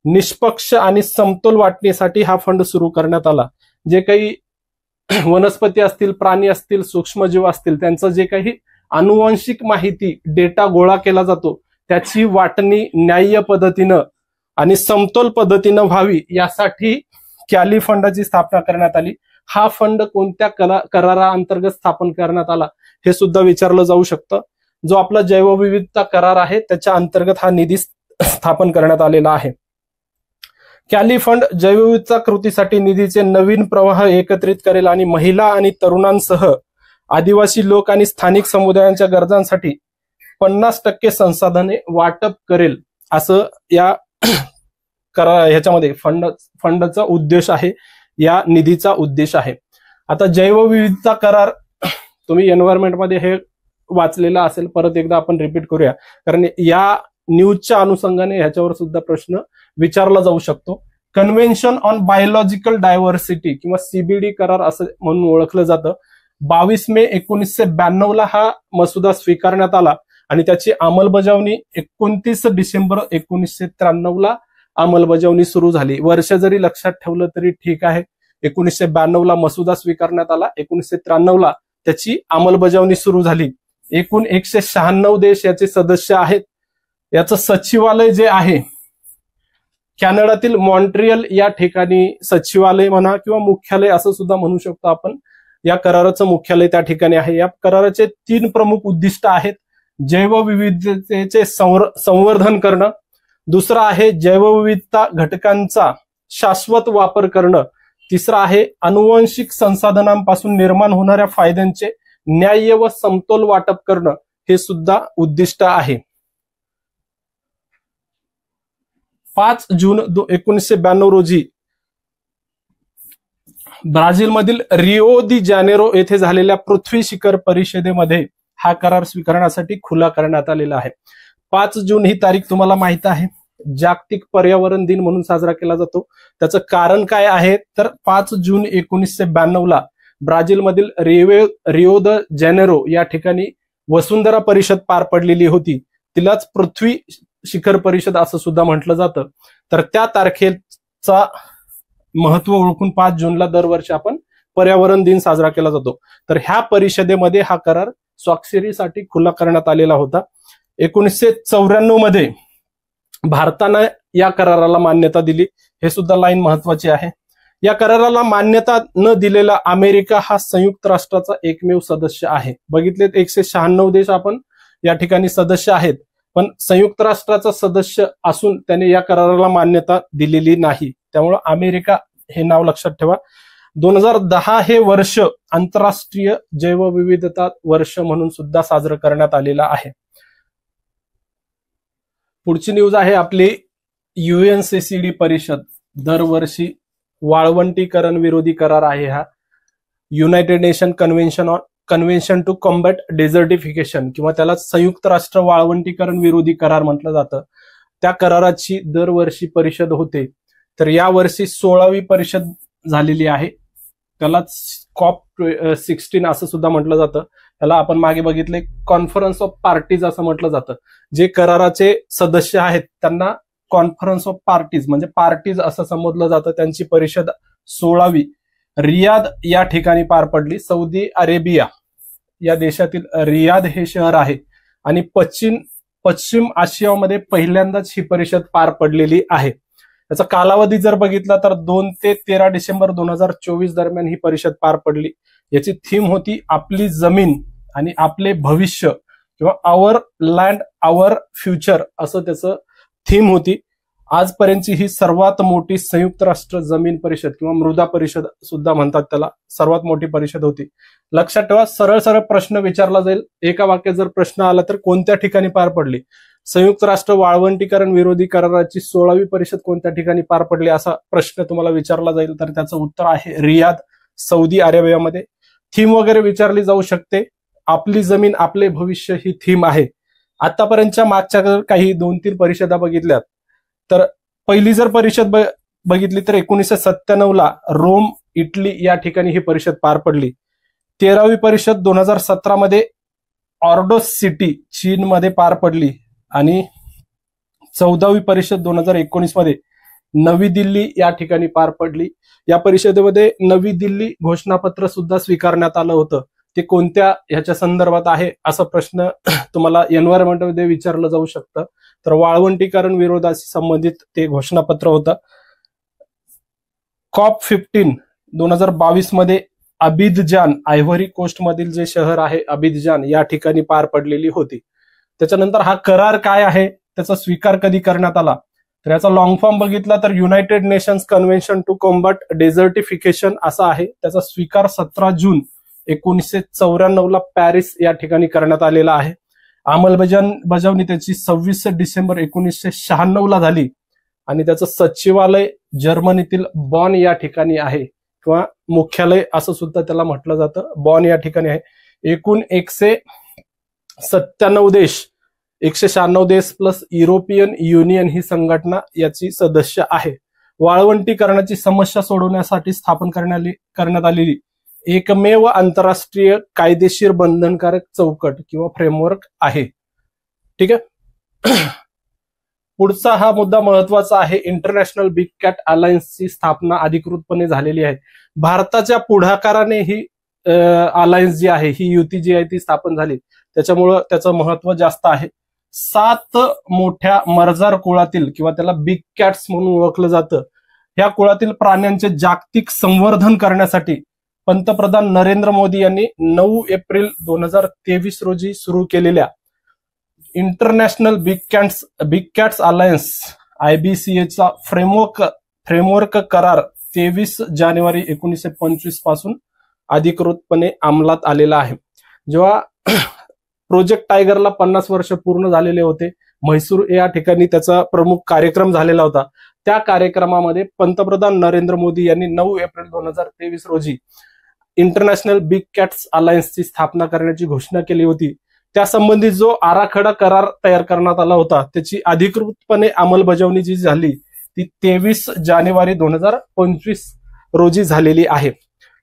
निष्पक्ष आणि समतोल वाटणीसाठी हा फंड सुरू करण्यात आला. जे काही वनस्पती असतील, प्राणी असतील, सूक्ष्मजीव असतील, त्यांचं जे काही आनुवंशिक माहिती डेटा गोळा केला जातो त्याची वाटणी न्याय्य पद्धतीनं आणि समतोल पद्धतीनं व्हावी यासाठी कॅली फंडाची स्थापना करण्यात आली. हा फंड कोणत्या कराराअंतर्गत स्थापन करण्यात आला हे सुद्धा विचारलं जाऊ शकतं. जो आपला जैवविविधता करार आहे त्याच्या अंतर्गत हा निधी स्थापन करण्यात आलेला आहे. कॅली फंड जैवविविधता कृतीसाठी निधीचे नवीन प्रवाह एकत्रित करेल आणि महिला आणि तरुणांसह आदिवासी लोक आणि स्थानिक समुदायांच्या गरजांसाठी 50% संसाधने वाटप करेल, असं या ह्याच्यामध्ये फंडचा उद्देश आहे, या निधीचा उद्देश आहे. आता जैवविविधता करार तुम्ही एन्व्हायरमेंटमध्ये हे वाचलेला असेल, परत एकदा आपण रिपीट करूया, कारण या न्यूजच्या अनुषंगाने ह्याच्यावर सुद्धा प्रश्न विचारला जाऊ शकतो. कन्व्हेन्शन ऑन बायोलॉजिकल डायव्हर्सिटी किंवा CBD करार असं म्हणून ओळखलं जातं. 22 मे 1992 हा मसुदा स्वीकारण्यात आला आणि त्याची अंमलबजावणी 29 डिसेंबर 1993 अंमलबजावणी सुरू झाली. वर्ष जरी लक्षात ठेवलं तरी ठीक आहे. 1992 मसुदा स्वीकारण्यात आला, 1993 त्याची अंमलबजावणी सुरू झाली. एकूण 196 देश याचे सदस्य आहेत. याचं सचिवालय जे आहे कॅनडातील मॉन्ट्रियल या ठिकाणी सचिवालय म्हणा किंवा मुख्यालय असं सुद्धा म्हणू शकतो आपण. या कराराचं मुख्यालय त्या ठिकाणी आहे. या कराराचे 3 प्रमुख उद्दिष्ट आहेत. जैवविविधतेचे संवर्धन करणं, दुसरं आहे जैवविविधता घटकांचा शाश्वत वापर करणं, तिसरं आहे आनुवंशिक संसाधनांपासून निर्माण होणाऱ्या फायद्यांचे न्याय्य व समतोल वाटप करणं, हे सुद्धा उद्दिष्ट आहे. 5 जून 1992 रोजी ब्राझीलमधील रिओ दी जानेरो येथे झालेल्या पृथ्वी शिखर परिषदेमध्ये हा करार स्वीकारण्यासाठी खुला करण्यात आलेला आहे. 5 जून ही तारीख तुम्हाला माहित आहे, जागतिक पर्यावरण दिन म्हणून साजरा केला जातो. त्याचं कारण काय आहे, तर 5 जून 1992 ब्राझीलमधील रिओ द जानेरो या ठिकाणी वसुंधरा परिषद पार पडलेली होती. तिलाच पृथ्वी शिखर परिषद असं सुद्धा म्हटलं जातं. तर त्या तारखेचा महत्व ओळखून 5 जूनला दरवर्षी आपण पर्यावरण दिन साजरा केला जातो. तर ह्या परिषदेमध्ये हा करार स्वाक्षरीसाठी खुला करण्यात आलेला होता. 1994 मध्ये भारतानं या कराराला मान्यता दिली. हे सुद्धा लाईन महत्वाची आहे. या कराराला मान्यता न दिलेला अमेरिका हा संयुक्त राष्ट्राचा एकमेव सदस्य आहे. बघितलेत 196 देश आपण या ठिकाणी सदस्य आहेत, पण संयुक्त राष्ट्राचा सदस्य असून त्याने या कराराला मान्यता दिलेली नाही. त्यामुळे अमेरिका हे नाव लक्षात ठेवा. 2010 हे वर्ष आंतरराष्ट्रीय जैवविविधता वर्ष म्हणून सुद्धा साजरं करण्यात आलेलं आहे. पुढची न्यूज आहे आपली UNCCD परिषद. दरवर्षी वाळवंटीकरण विरोधी करार आहे हा. United Nation Convention to Combat Desertification किंवा त्याला संयुक्त राष्ट्र वाळवंटीकरण विरोधी करार म्हटलं जातं. त्या कराराची दरवर्षी परिषद होते. तर यावर्षी 16वी परिषद झालेली आहे. त्यालाच COP16 असं सुद्धा म्हटलं जातं. त्याला आपण मागे बघितले कॉन्फरन्स ऑफ पार्टीज असं म्हटलं जातं. जे कराराचे सदस्य आहेत त्यांना कॉन्फरन्स ऑफ पार्टीज म्हणजे पार्टीज असं संबोधलं जातं. त्यांची परिषद 16वी रियाद या ठिकाणी पार पडली. सौदी अरेबिया या देशातील रियाद हे शहर आहे आणि पश्चिम आशियामध्ये पहिल्यांदाच ही परिषद पार पडलेली आहे. याचा कालावधी जर बघितला तर 2 ते 13 डिसेंबर 2024 दरम्यान ही परिषद पार पडली. याची थीम होती आपली जमीन आणि आपले भविष्य किंवा आवर लँड आवर फ्युचर असं त्याचं थीम होती. आजपर्यंतची ही सर्वात मोठी संयुक्त राष्ट्र जमीन परिषद किंवा मृदा परिषद सुद्धा म्हणतात त्याला, सर्वात मोठी परिषद होती. लक्षात ठेवा, सरळ सरळ प्रश्न विचारला जाईल. एका वाक्यात जर प्रश्न आला तर कोणत्या ठिकाणी पार पडली? संयुक्त राष्ट्र वाळवंटीकरण विरोधी कराराची 16वी परिषद कोणत्या ठिकाणी पार पडली असा प्रश्न तुम्हाला विचारला जाईल. तर त्याचं उत्तर आहे रियाद, सौदी अरेबियामध्ये. थीम वगैरे विचारली जाऊ शकते. आपली जमीन आपले भविष्य ही थीम आहे. आतापर्यंतच्या मागच्या काही 2-3 परिषदा बघितल्यात तर पहिली जर परिषद बघितली तर 1997 ला रोम इटली या ठिकाणी ही परिषद पार पडली. 13वी परिषद 2017 मध्ये ऑर्डोस सिटी चीनमध्ये पार पडली आणि 14वी परिषद 2019 मध्ये नवी दिल्ली या ठिकाणी पार पडली. या परिषदेमध्ये नवी दिल्ली घोषणापत्र सुद्धा स्वीकारण्यात आलं होतं. ते कोणत्या ह्याच्या संदर्भात आहे असा प्रश्न तुम्हाला एन्व्हायरमेंटमध्ये विचारलं जाऊ शकतं. तर वाळवंटीकरण विरोधाशी संबंधित ते घोषणापत्र होतं. COP15 2022 मध्ये अबिदजान आयव्हरी कोस्ट मधील जे शहर आहे अबिदजान या ठिकाणी पार पडलेली होती. त्याच्यानंतर हा करार काय आहे, त्याचा स्वीकार कधी करण्यात आला तर याचा लॉंग फॉर्म बघितला तर United Nations Convention to Combat Desertification असा आहे. त्याचा स्वीकार 17 जून 1994 ला पॅरिस या ठिकाणी करण्यात आलेला आहे. अंमलबजावणी त्याची 26 डिसेंबर 1996 ला झाली आणि त्याचं सचिवालय जर्मनीतील बॉन या ठिकाणी आहे किंवा मुख्यालय असं सुद्धा त्याला म्हटलं जातं. बॉन या ठिकाणी आहे. एकूण 197 देश, 196 देश प्लस युरोपियन युनियन ही संघटना याची सदस्य आहे. वाळवंटीकरणाची समस्या सोडवण्यासाठी स्थापन करण्यात आलेली एकमेव आंतरराष्ट्रीय कायदेशीर बंधनकारक चौकट किंवा फ्रेमवर्क आहे. ठीक आहे. पुढचा हा मुद्दा महत्वाचा आहे. इंटरनॅशनल बिग कॅट अलायन्सची स्थापना अधिकृतपणे झालेली आहे. भारताच्या पुढाकाराने ही अलायन्स जी आहे, ही युती जी आहे ती स्थापन झाली. त्याच्यामुळं त्याचं महत्व जास्त आहे. 7 मोठ्या मर्जार कुळातील किंवा त्याला बिग कॅट्स म्हणून ओळखलं जातं, ह्या कुळातील प्राण्यांचे जागतिक संवर्धन करण्यासाठी पंतप्रधान नरेंद्र मोदी यांनी 9 एप्रिल 2023 रोजी सुरू केलेल्या international big cats alliance IBCA framework करार 23 जानेवारी 1925 पासून अधिकृतपणे अंमलात आलेला आहे. जेव्हा प्रोजेक्ट टायगरला 50 वर्ष पूर्ण झालेले होते, म्हैसूर या ठिकाणी त्याचा प्रमुख कार्यक्रम झालेला होता. त्या कार्यक्रमामध्ये पंतप्रधान नरेंद्र मोदी यांनी 9 एप्रिल 2023 रोजी इंटरनॅशनल बिग कॅट्स अलायन्सची स्थापना करण्याची घोषणा केली होती. त्यासंबंधी जो आराखडा करार तयार करण्यात आला होता त्याची अधिकृतपणे अंमलबजावणी जी झाली ती 23 जानेवारी 2025 रोजी झालेली आहे.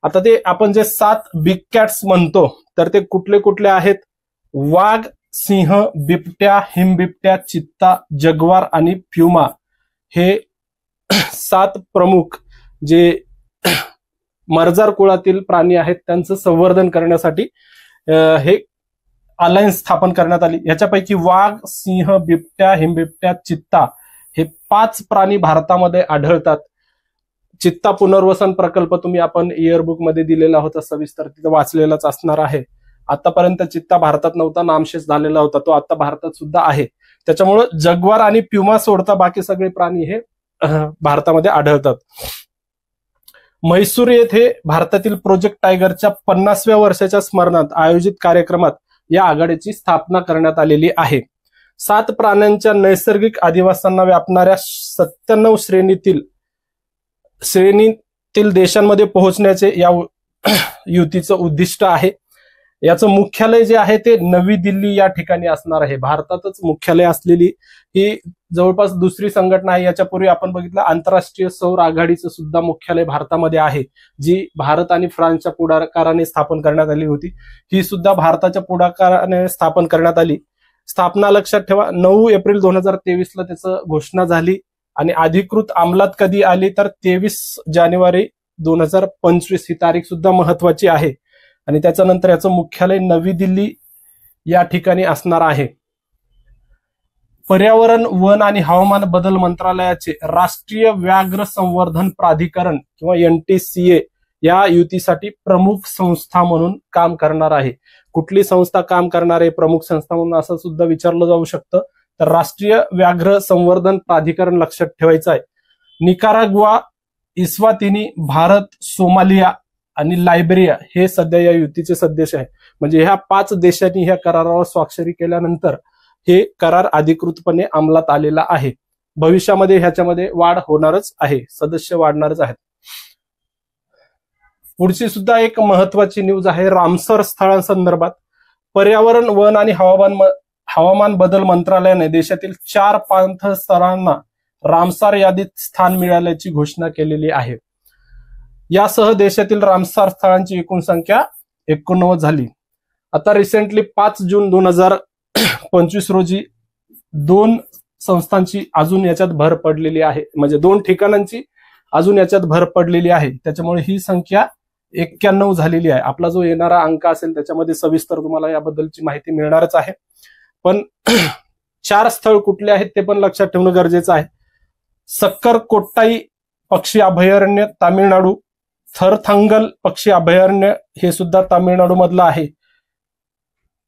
आता ते आपण जे 7 बिग कॅट्स म्हणतो तर ते कुठले कुठले आहेत? वाघ, सिंह, बिबट्या, हिमबिबट्या, चित्ता, जगवार आणि प्युमा हे 7 प्रमुख जे मर्जार कुळातील प्राणी आहेत त्यांचं संवर्धन करण्यासाठी हे अलायन्स स्थापन करण्यात आली. याच्यापैकी वाघ, सिंह, बिबट्या, हिमबिबट्या, चित्ता हे 5 प्राणी भारतामध्ये आढळतात. चित्ता पुनर्वसन प्रकल्प तुम्ही आपण इयरबुक मध्ये दिलेला होता सविस्तर, तिथं वाचलेलाच असणार आहे. आतापर्यंत चित्ता भारतात नव्हता, नामशेष झालेला होता, तो आता भारतात सुद्धा आहे. त्याच्यामुळं जगवार आणि प्युमा सोडता बाकी सगळे प्राणी हे भारतामध्ये आढळतात. म्हैसूर येथे भारतातील प्रोजेक्ट टायगरच्या 50व्या वर्षाच्या स्मरणात आयोजित कार्यक्रमात या आघाडीची स्थापना करण्यात आलेली आहे. 7 प्राण्यांच्या नैसर्गिक अधिवासांना व्यापणाऱ्या 97 श्रेणीतील देशांमध्ये पोहोचण्याचे या युतीचं उद्दिष्ट आहे. याचं मुख्यालय जे आहे ते नवी दिल्ली या ठिकाणी असणार आहे. भारतातच मुख्यालय असलेली ही जवळपास दुसरी संघटना आहे. याच्यापूर्वी आपण बघितलं आंतरराष्ट्रीय सौर आघाडीचं सुद्धा मुख्यालय भारतामध्ये आहे, जी भारत आणि फ्रान्सच्या पुढाकाराने स्थापन करण्यात आली होती. ही सुद्धा भारताच्या पुढाकाराने स्थापन करण्यात आली. स्थापना लक्षात ठेवा, 9 एप्रिल 2023 त्याचं घोषणा झाली आणि अधिकृत अंमलात कधी आली तर 23 जानेवारी 2025 ही तारीख सुद्धा महत्वाची आहे. आणि त्याच्यानंतर याचं मुख्यालय नवी दिल्ली या ठिकाणी असणार आहे. पर्यावरण, वन आणि हवामान बदल मंत्रालयाचे राष्ट्रीय व्याघ्र संवर्धन प्राधिकरण किंवा NTCA या युतीसाठी प्रमुख संस्था म्हणून काम करणार आहे. कुठली संस्था काम करणार आहे प्रमुख संस्था म्हणून असं सुद्धा विचारलं जाऊ शकतं. तर राष्ट्रीय व्याघ्र संवर्धन प्राधिकरण लक्षात ठेवायचं आहे. निकाराग्वा, इस्वातिनी, भारत, सोमालिया आणि लायबेरिया हे सध्या या युतीचे सदस्य आहे. म्हणजे ह्या 5 देशांनी ह्या करारावर स्वाक्षरी केल्यानंतर हे करार अधिकृतपणे अंमलात आलेला आहे. भविष्यामध्ये ह्याच्यामध्ये वाढ होणारच आहे, सदस्य वाढणारच आहेत. पुढची सुद्धा एक महत्वाची न्यूज आहे रामसर स्थळांसंदर्भात. पर्यावरण, वन आणि हवामान बदल मंत्रालयाने देशातील 4 पाणथळ स्थळांना रामसार यादीत स्थान मिळाल्याची घोषणा केलेली आहे. यासह देशातील रामसार स्थळांची एकूण संख्या 89 झाली. आता रिसेंटली 5 जून 2025 रोजी 2 संस्थांची अजून याच्यात भर पडलेली आहे, म्हणजे 2 ठिकाणांची अजून याच्यात भर पडलेली आहे. त्याच्यामुळे ही संख्या 91 झालेली आहे. आपला जो येणारा अंक असेल त्याच्यामध्ये सविस्तर तुम्हाला याबद्दलची माहिती मिळणारच आहे. पण 4 स्थळ कुठले आहेत ते पण लक्षात ठेवणं गरजेचं आहे. सक्कर कोट्टाई पक्षी अभयारण्य तामिळनाडू, थरथंगल पक्षी अभयारण्य हे सुद्धा तामिळनाडू मधलं आहे.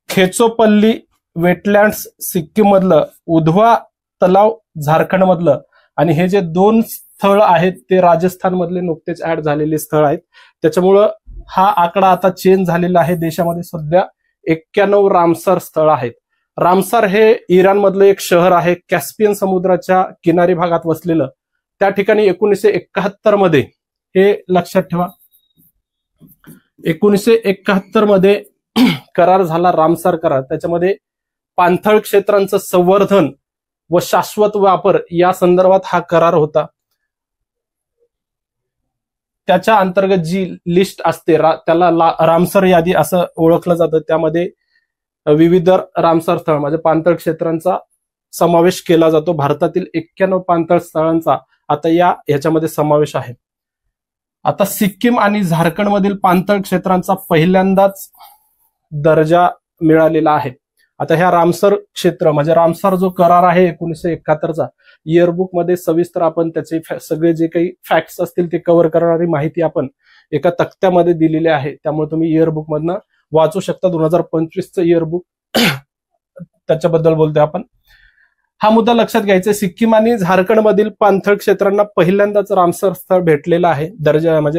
खेचोपल्ली वेटलँड्स सिक्कीम मधलं, उधवा तलाव झारखंड मधलं आणि हे जे 2 स्थळ आहेत ते राजस्थान मधले नुकतेच ऍड झालेले स्थळ आहेत. त्याच्यामुळं हा आकडा आता चेंज झालेला आहे. देशामध्ये सध्या 91 रामसर स्थळ आहेत. रामसर हे इराण मधलं एक शहर आहे, कॅस्पियन समुद्राच्या किनारी भागात वसलेलं. त्या ठिकाणी 1971 मध्ये, हे लक्षात ठेवा, 1971 मध्ये करार झाला रामसर करार. त्याच्यामध्ये पाणथळ क्षेत्रांचं संवर्धन व शाश्वत वापर या संदर्भात हा करार होता. त्याच्या अंतर्गत जी लिस्ट असते त्याला रामसर यादी असं ओळखलं जातं. त्यामध्ये विविध रामसर स्थळ म्हणजे पाणथळ क्षेत्रांचा समावेश केला जातो. भारतातील 91 पाणथळ स्थळांचा आता ह्याच्यामध्ये समावेश आहे. आता सिक्कीम आणि झारखंड मधील पाणथळ क्षेत्रांचा पहिल्यांदाच दर्जा मिळालेला आहे. आता ह्या रामसर क्षेत्र म्हणजे रामसर जो करार आहे 1971चा, इयरबुक मध्ये सविस्तर आपण त्याचे सगळे जे काही फॅक्ट्स असतील ते कव्हर करणारी माहिती आपण एका तक्त्यामध्ये दिलेली आहे. त्यामुळे तुम्ही इयरबुक मधनं वाचू शकता. 2025चं इयरबुक त्याच्याबद्दल बोलतोय आपण. हा मुद्दा लक्षात घ्यायचा. सिक्कीम आणि झारखंड मधील पाणथळ क्षेत्रांना पहिल्यांदाच रामसर स्थळ भेटलेलं आहे,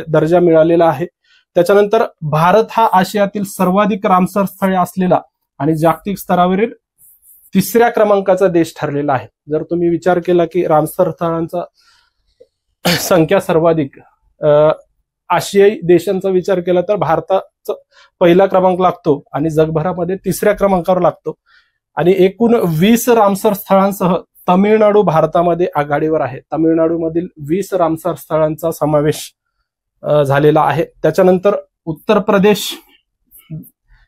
दर्जा मिळालेला आहे. त्याच्यानंतर भारत हा आशियातील सर्वाधिक रामसर स्थळे असलेला आणि जागतिक स्तरावरील 3ऱ्या क्रमांकाचा देश ठरलेला आहे. जर तुम्ही विचार केला की रामसर स्थळांचा संख्या सर्वाधिक आशियाई देशांचा विचार केला तर भारताचा पहिला क्रमांक लागतो आणि जगभरामध्ये 3ऱ्या क्रमांकावर लागतो. आणि एकूण 20 रामसर स्थळांसह तमिळनाडू भारतामध्ये आघाडीवर आहे. तामिळनाडूमधील 20 रामसर स्थळांचा समावेश झालेला आहे. त्याच्यानंतर उत्तर प्रदेश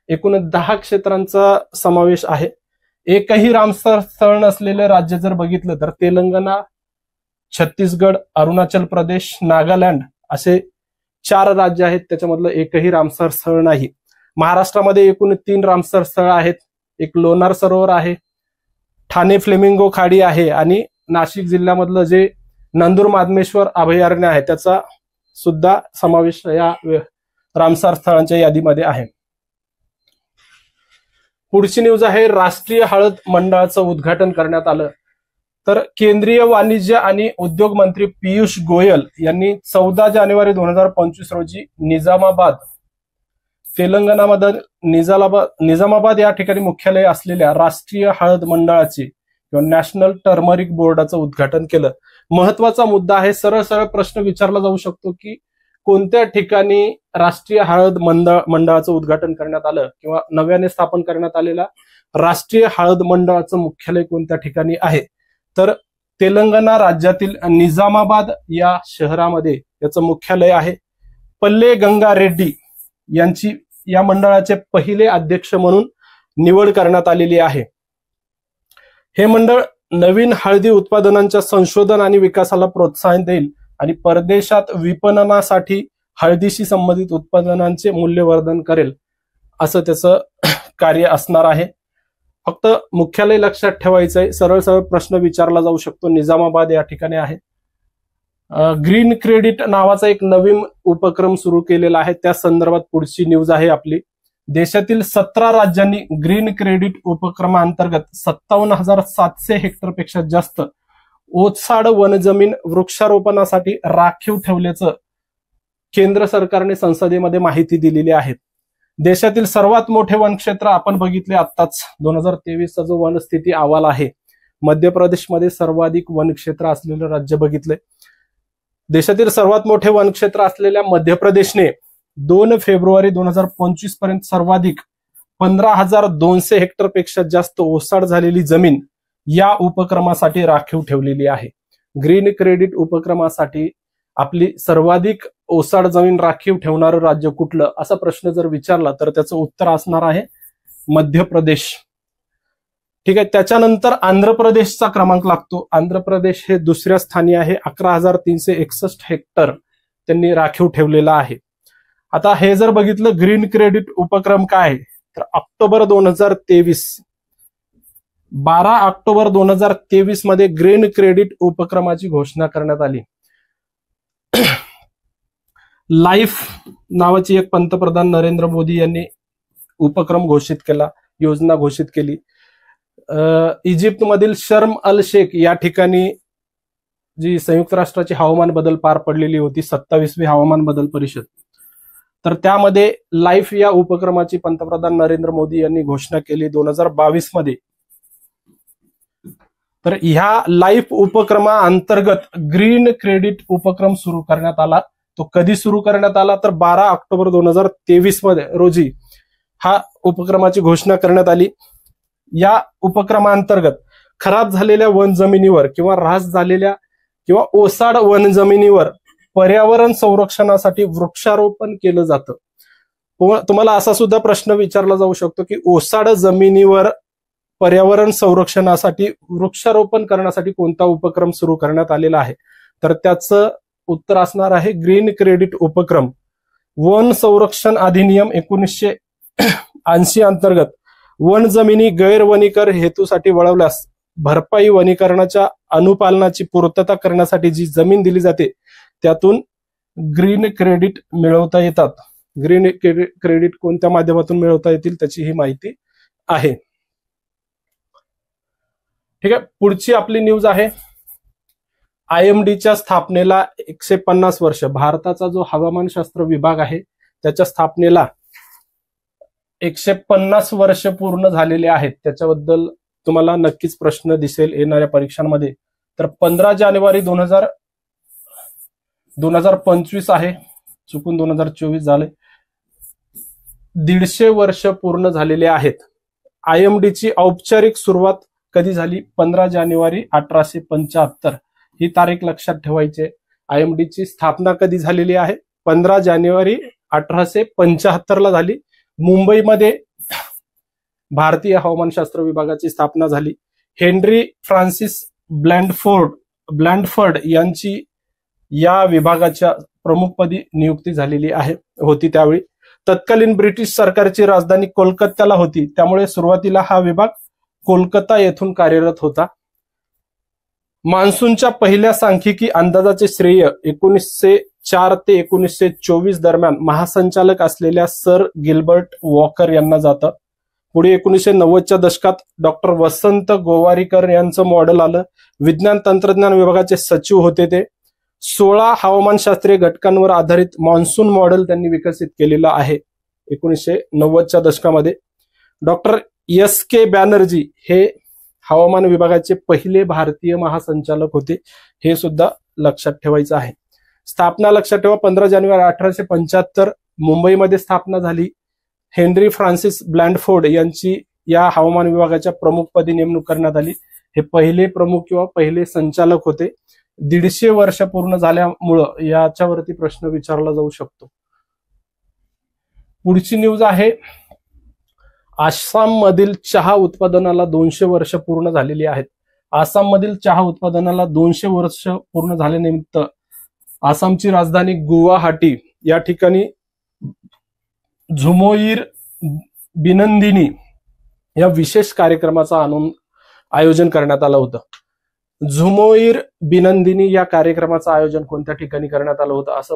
एकूण 10 क्षेत्रांचा समावेश आहे. एकही रामसर स्थळ नसलेले राज्य जर बघितलं तर तेलंगणा, छत्तीसगड, अरुणाचल प्रदेश, नागालँड असे 4 राज्य आहेत. त्याच्यामधलं एकही रामसर स्थळ नाही. महाराष्ट्रामध्ये एकूण 3 रामसर स्थळ आहेत. एक लोणार सरोवर आहे, ठाणे फ्लेमिंगो खाडी आहे आणि नाशिक जिल्ह्यामधलं जे नंदूर माधमेश्वर अभयारण्य आहे त्याचा सुद्धा समावेश या रामसर स्थळांच्या यादीमध्ये आहे. पुढची न्यूज आहे राष्ट्रीय हळद मंडळाचं उद्घाटन करण्यात आलं. तर केंद्रीय वाणिज्य आणि उद्योग मंत्री पियुष गोयल यांनी 14 जानेवारी 2025 रोजी निजामाबाद, तेलंगणामध्ये निजामाबाद या ठिकाणी मुख्यालय असलेल्या राष्ट्रीय हळद मंडळाचे किंवा नॅशनल टर्मरिक बोर्डाचं उद्घाटन केलं. महत्वाचा मुद्दा आहे. सरळ सरळ प्रश्न विचारला जाऊ शकतो की कोणत्या ठिकाणी राष्ट्रीय हळद मंडळाचं उद्घाटन करण्यात आलं किंवा नव्याने स्थापन करण्यात आलेला राष्ट्रीय हळद मंडळाचं मुख्यालय कोणत्या ठिकाणी आहे? तर तेलंगणा राज्यातील निजामाबाद या शहरामध्ये याचं मुख्यालय आहे. पल्ले गंगा रेड्डी यांची या मंडळाचे पहिले अध्यक्ष म्हणून निवड करण्यात आलेली आहे. हे मंडळ नवीन हळदी उत्पादनांच्या संशोधन आणि विकासाला प्रोत्साहन देईल आणि परदेशात विपणनासाठी हळदीशी संबंधित उत्पादनांचे मूल्यवर्धन करेल असं त्याचं कार्य असणार आहे. फक्त मुख्यालय लक्षात ठेवायचं आहे. सरळ सरळ प्रश्न विचारला जाऊ शकतो. निजामाबाद या ठिकाणी आहे. ग्रीन क्रेडिट नावाचा एक नवीन उपक्रम सुरू केलेला आहे. त्या संदर्भात पुढची न्यूज आहे आपली. देशातील 17 राज्यांनी ग्रीन क्रेडिट उपक्रमाअंतर्गत 57,700 हेक्टरपेक्षा जास्त ओसाड वनजमीन वृक्षारोपणासाठी राखीव ठेवल्याचं केंद्र सरकारने संसदेमध्ये माहिती दिलेली आहे. देशातील सर्वात मोठे वनक्षेत्र आपण बघितले आत्ताच 2023चा जो वनस्थिती अहवाल आहे, मध्य प्रदेशमध्ये सर्वाधिक वनक्षेत्र असलेलं राज्य बघितलंय. देशातील सर्वात मोठे वनक्षेत्र असलेल्या मध्य प्रदेशने 2 फेब्रुवारी 2025 पर्यंत सर्वाधिक 15,200 हेक्टरपेक्षा जास्त ओसाड झालेली जमीन या उपक्रमासाठी राखीव ठेवलेली आहे. ग्रीन क्रेडिट उपक्रमासाठी आपली सर्वाधिक ओसाड जमीन राखीव ठेवणारं राज्य कुठलं असा प्रश्न जर विचारला तर त्याचं उत्तर असणार आहे मध्य प्रदेश. ठीक आहे. त्याच्यानंतर आंध्र प्रदेशचा क्रमांक लागतो. आंध्र प्रदेश हे दुसऱ्या स्थानी आहे. 11,361 हेक्टर त्यांनी राखीव ठेवलेला आहे. आता हे जर बघितलं ग्रीन क्रेडिट उपक्रम काय आहे तर ऑक्टोबर 2023 12 ऑक्टोबर 2023 मध्ये ग्रीन क्रेडिट उपक्रमाची घोषणा करण्यात आली. लाईफ नावाची एक पंतप्रधान नरेंद्र मोदी यांनी उपक्रम घोषित केला, योजना घोषित केली. इजिप्तमधील शर्म अल शेख या ठिकाणी जी संयुक्त राष्ट्राची हवामान बदल पार पडलेली होती 27वी हवामान बदल परिषद, तर त्यामध्ये लाईफ या उपक्रमाची पंतप्रधान नरेंद्र मोदी यांनी घोषणा केली 2022 मध्ये. तर ह्या लाईफ उपक्रमाअंतर्गत ग्रीन क्रेडिट उपक्रम सुरू करण्यात आला. तो कधी सुरू करण्यात आला तर 12 ऑक्टोबर 2023 मध्ये रोजी हा उपक्रमाची घोषणा करण्यात आली. या उपक्रमाअंतर्गत खराब झालेल्या वन जमिनीवर किंवा ऱ्हास झालेल्या किंवा ओसाड वन जमिनीवर पर्यावरण संरक्षणासाठी वृक्षारोपण केलं जातं. तुम्हाला असा सुद्धा प्रश्न विचारला जाऊ शकतो की ओसाड जमिनीवर पर्यावरण संरक्षणासाठी वृक्षारोपण करण्यासाठी कोणता उपक्रम सुरू करण्यात आलेला आहे, तर त्याचं उत्तर असणार आहे ग्रीन क्रेडिट उपक्रम. वन संरक्षण अधिनियम 1980 अंतर्गत वन जमिनी गैरवनीकर हेतूसाठी वळवल्यास भरपाई वनीकरणाच्या अनुपालनाची पूर्तता करण्यासाठी जी जमीन दिली जाते त्यातून ग्रीन क्रेडिट मिळवता येतात. ग्रीन क्रेडिट कोणत्या माध्यमातून मिळवता येतील त्याची ही माहिती आहे. ठीक आहे. पुढची आपली न्यूज आहे IMDच्या स्थापनेला 150 वर्ष. भारताचा जो हवामानशास्त्र विभाग आहे त्याच्या स्थापनेला 150 वर्ष पूर्ण झालेले आहेत. त्याच्याबद्दल तुम्हाला नक्कीच प्रश्न दिसेल येणाऱ्या परीक्षांमध्ये. तर 15 जानेवारी 2025 आहे, चुकून 2024 झाले. 150 वर्ष पूर्ण झालेले आहेत. IMDची औपचारिक सुरुवात कधी झाली? 15 जानेवारी 1875 ही तारीख लक्षात ठेवायची. IMDची स्थापना कधी झालेली आहे? 15 जानेवारी 1875 ला झाली. मुंबईमध्ये भारतीय हवामानशास्त्र विभागाची स्थापना झाली. हेनरी फ्रान्सिस ब्लँडफोर्ड यांची या विभागाच्या प्रमुखपदी नियुक्ती झालेली होती. त्यावेळी तत्कालीन ब्रिटिश सरकारची राजधानी कोलकात्याला होती, त्यामुळे सुरुवातीला हा विभाग कोलकाता येथून कार्यरत होता. मान्सूनच्या पहिल्या सांख्यिकी अंदाजाचे श्रेय 1904 ते 1924 दरम्यान महासंचालक असलेल्या सर गिल्बर्ट वॉकर यांना जातं. पुढे 1990च्या दशकात डॉक्टर वसंत गोवारीकर यांचं मॉडेल आलं. विज्ञान तंत्रज्ञान विभागाचे सचिव होते ते. 16 हवामानशास्त्रीय घटकांवर आधारित मान्सून मॉडेल त्यांनी विकसित केलेलं आहे 1990च्या दशकामध्ये. डॉक्टर SK बॅनर्जी हे हवामान विभागाचे पहिले भारतीय महासंचालक होते, हे सुद्धा लक्षात ठेवायचं आहे. स्थापना लक्षात ठेवा 15 जानेवारी 1875 मुंबईमध्ये स्थापना झाली. हेनरी फ्रान्सिस ब्लँडफोर्ड यांची या हवामान विभागाच्या प्रमुखपदी नेमणूक करण्यात आली. हे पहिले प्रमुख किंवा पहिले संचालक होते. 150 वर्ष पूर्ण झाल्यामुळं याच्यावरती प्रश्न विचारला जाऊ शकतो. पुढची न्यूज आहे, आसाम मधील चहा उत्पादनाला 200 वर्ष पूर्ण झालेली आहेत. आसाम मधील चहा उत्पादनाला 200 वर्ष पूर्ण झाल्यानिमित्त आसामची राजधानी गुवाहाटी या ठिकाणी झुमोईर बिनंदिनी या विशेष कार्यक्रमाचं आयोजन करण्यात आलं होतं. झुमोईर बिनंदिनी या कार्यक्रमाचं आयोजन कोणत्या ठिकाणी करण्यात आलं होतं असं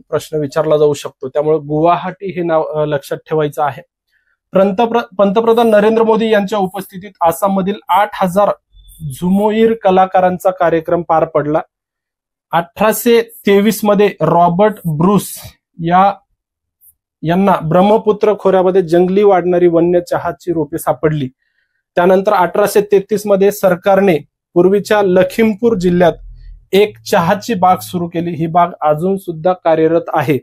प्रश्न विचारला जाऊ शकतो. त्यामुळे गुवाहाटी हे नाव लक्षात ठेवायचं आहे. पंतप्रधान नरेंद्र मोदी यांच्या उपस्थितीत आसाममधील 8000 झुमोईर कलाकारांचा कार्यक्रम पार पडला. 1823 मध्ये रॉबर्ट ब्रूस यांना ब्रह्मपुत्र खोऱ्यामध्ये जंगली वाढणारी वन्य चहाची रोपे सापडली. त्यानंतर 1833 मध्ये सरकारने पूर्वीच्या लखीमपूर जिल्ह्यात एक चहाची बाग सुरू केली. ही बाग अजून सुद्धा कार्यरत आहे.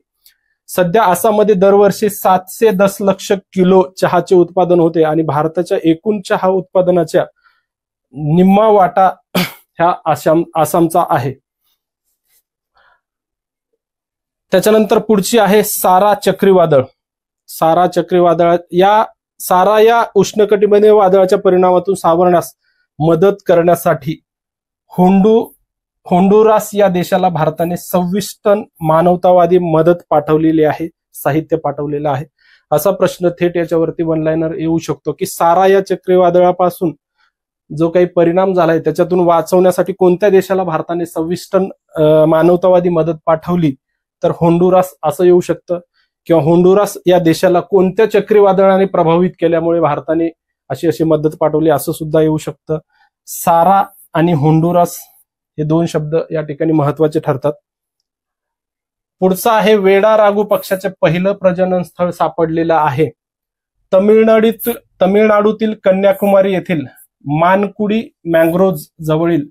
सध्या आसाममध्ये दरवर्षी 700 दशलक्ष किलो चहाचे उत्पादन होते आणि भारताच्या एकूण चहा उत्पादनाच्या निम्मा वाटा ह्या आसामचा आहे. त्याच्यानंतर पुढची आहे सारा चक्रीवादळ. सारा या उष्णकटिबंधीय वादळाच्या परिणामातून सावरण्यास मदत करण्यासाठी होंडुरास या देशाला भारताने 26 टन मानवतावादी मदत पाठवलेली आहे, साहित्य पाठवलेलं आहे. असा प्रश्न थेट याच्यावरती वन लाईनर येऊ शकतो की सारा या चक्रीवादळापासून जो काही परिणाम झालाय त्याच्यातून वाचवण्यासाठी कोणत्या देशाला भारताने 26 टन मानवतावादी मदत पाठवली, तर होंडुरास असं येऊ शकतं. किंवा होंडुरास या देशाला कोणत्या चक्रीवादळाने प्रभावित केल्यामुळे भारताने अशी मदत पाठवली असं सुद्धा येऊ शकतं. सारा आणि होंडुरास हे दोन शब्द या ठिकाणी महत्वाचे ठरतात. पुढचा आहे, वेडा रागू पक्षाचे पहिलं प्रजनन स्थळ सापडलेलं आहे. तमिळनाडूतील कन्याकुमारी येथील मानकुडी मँग्रोव्ह जवळील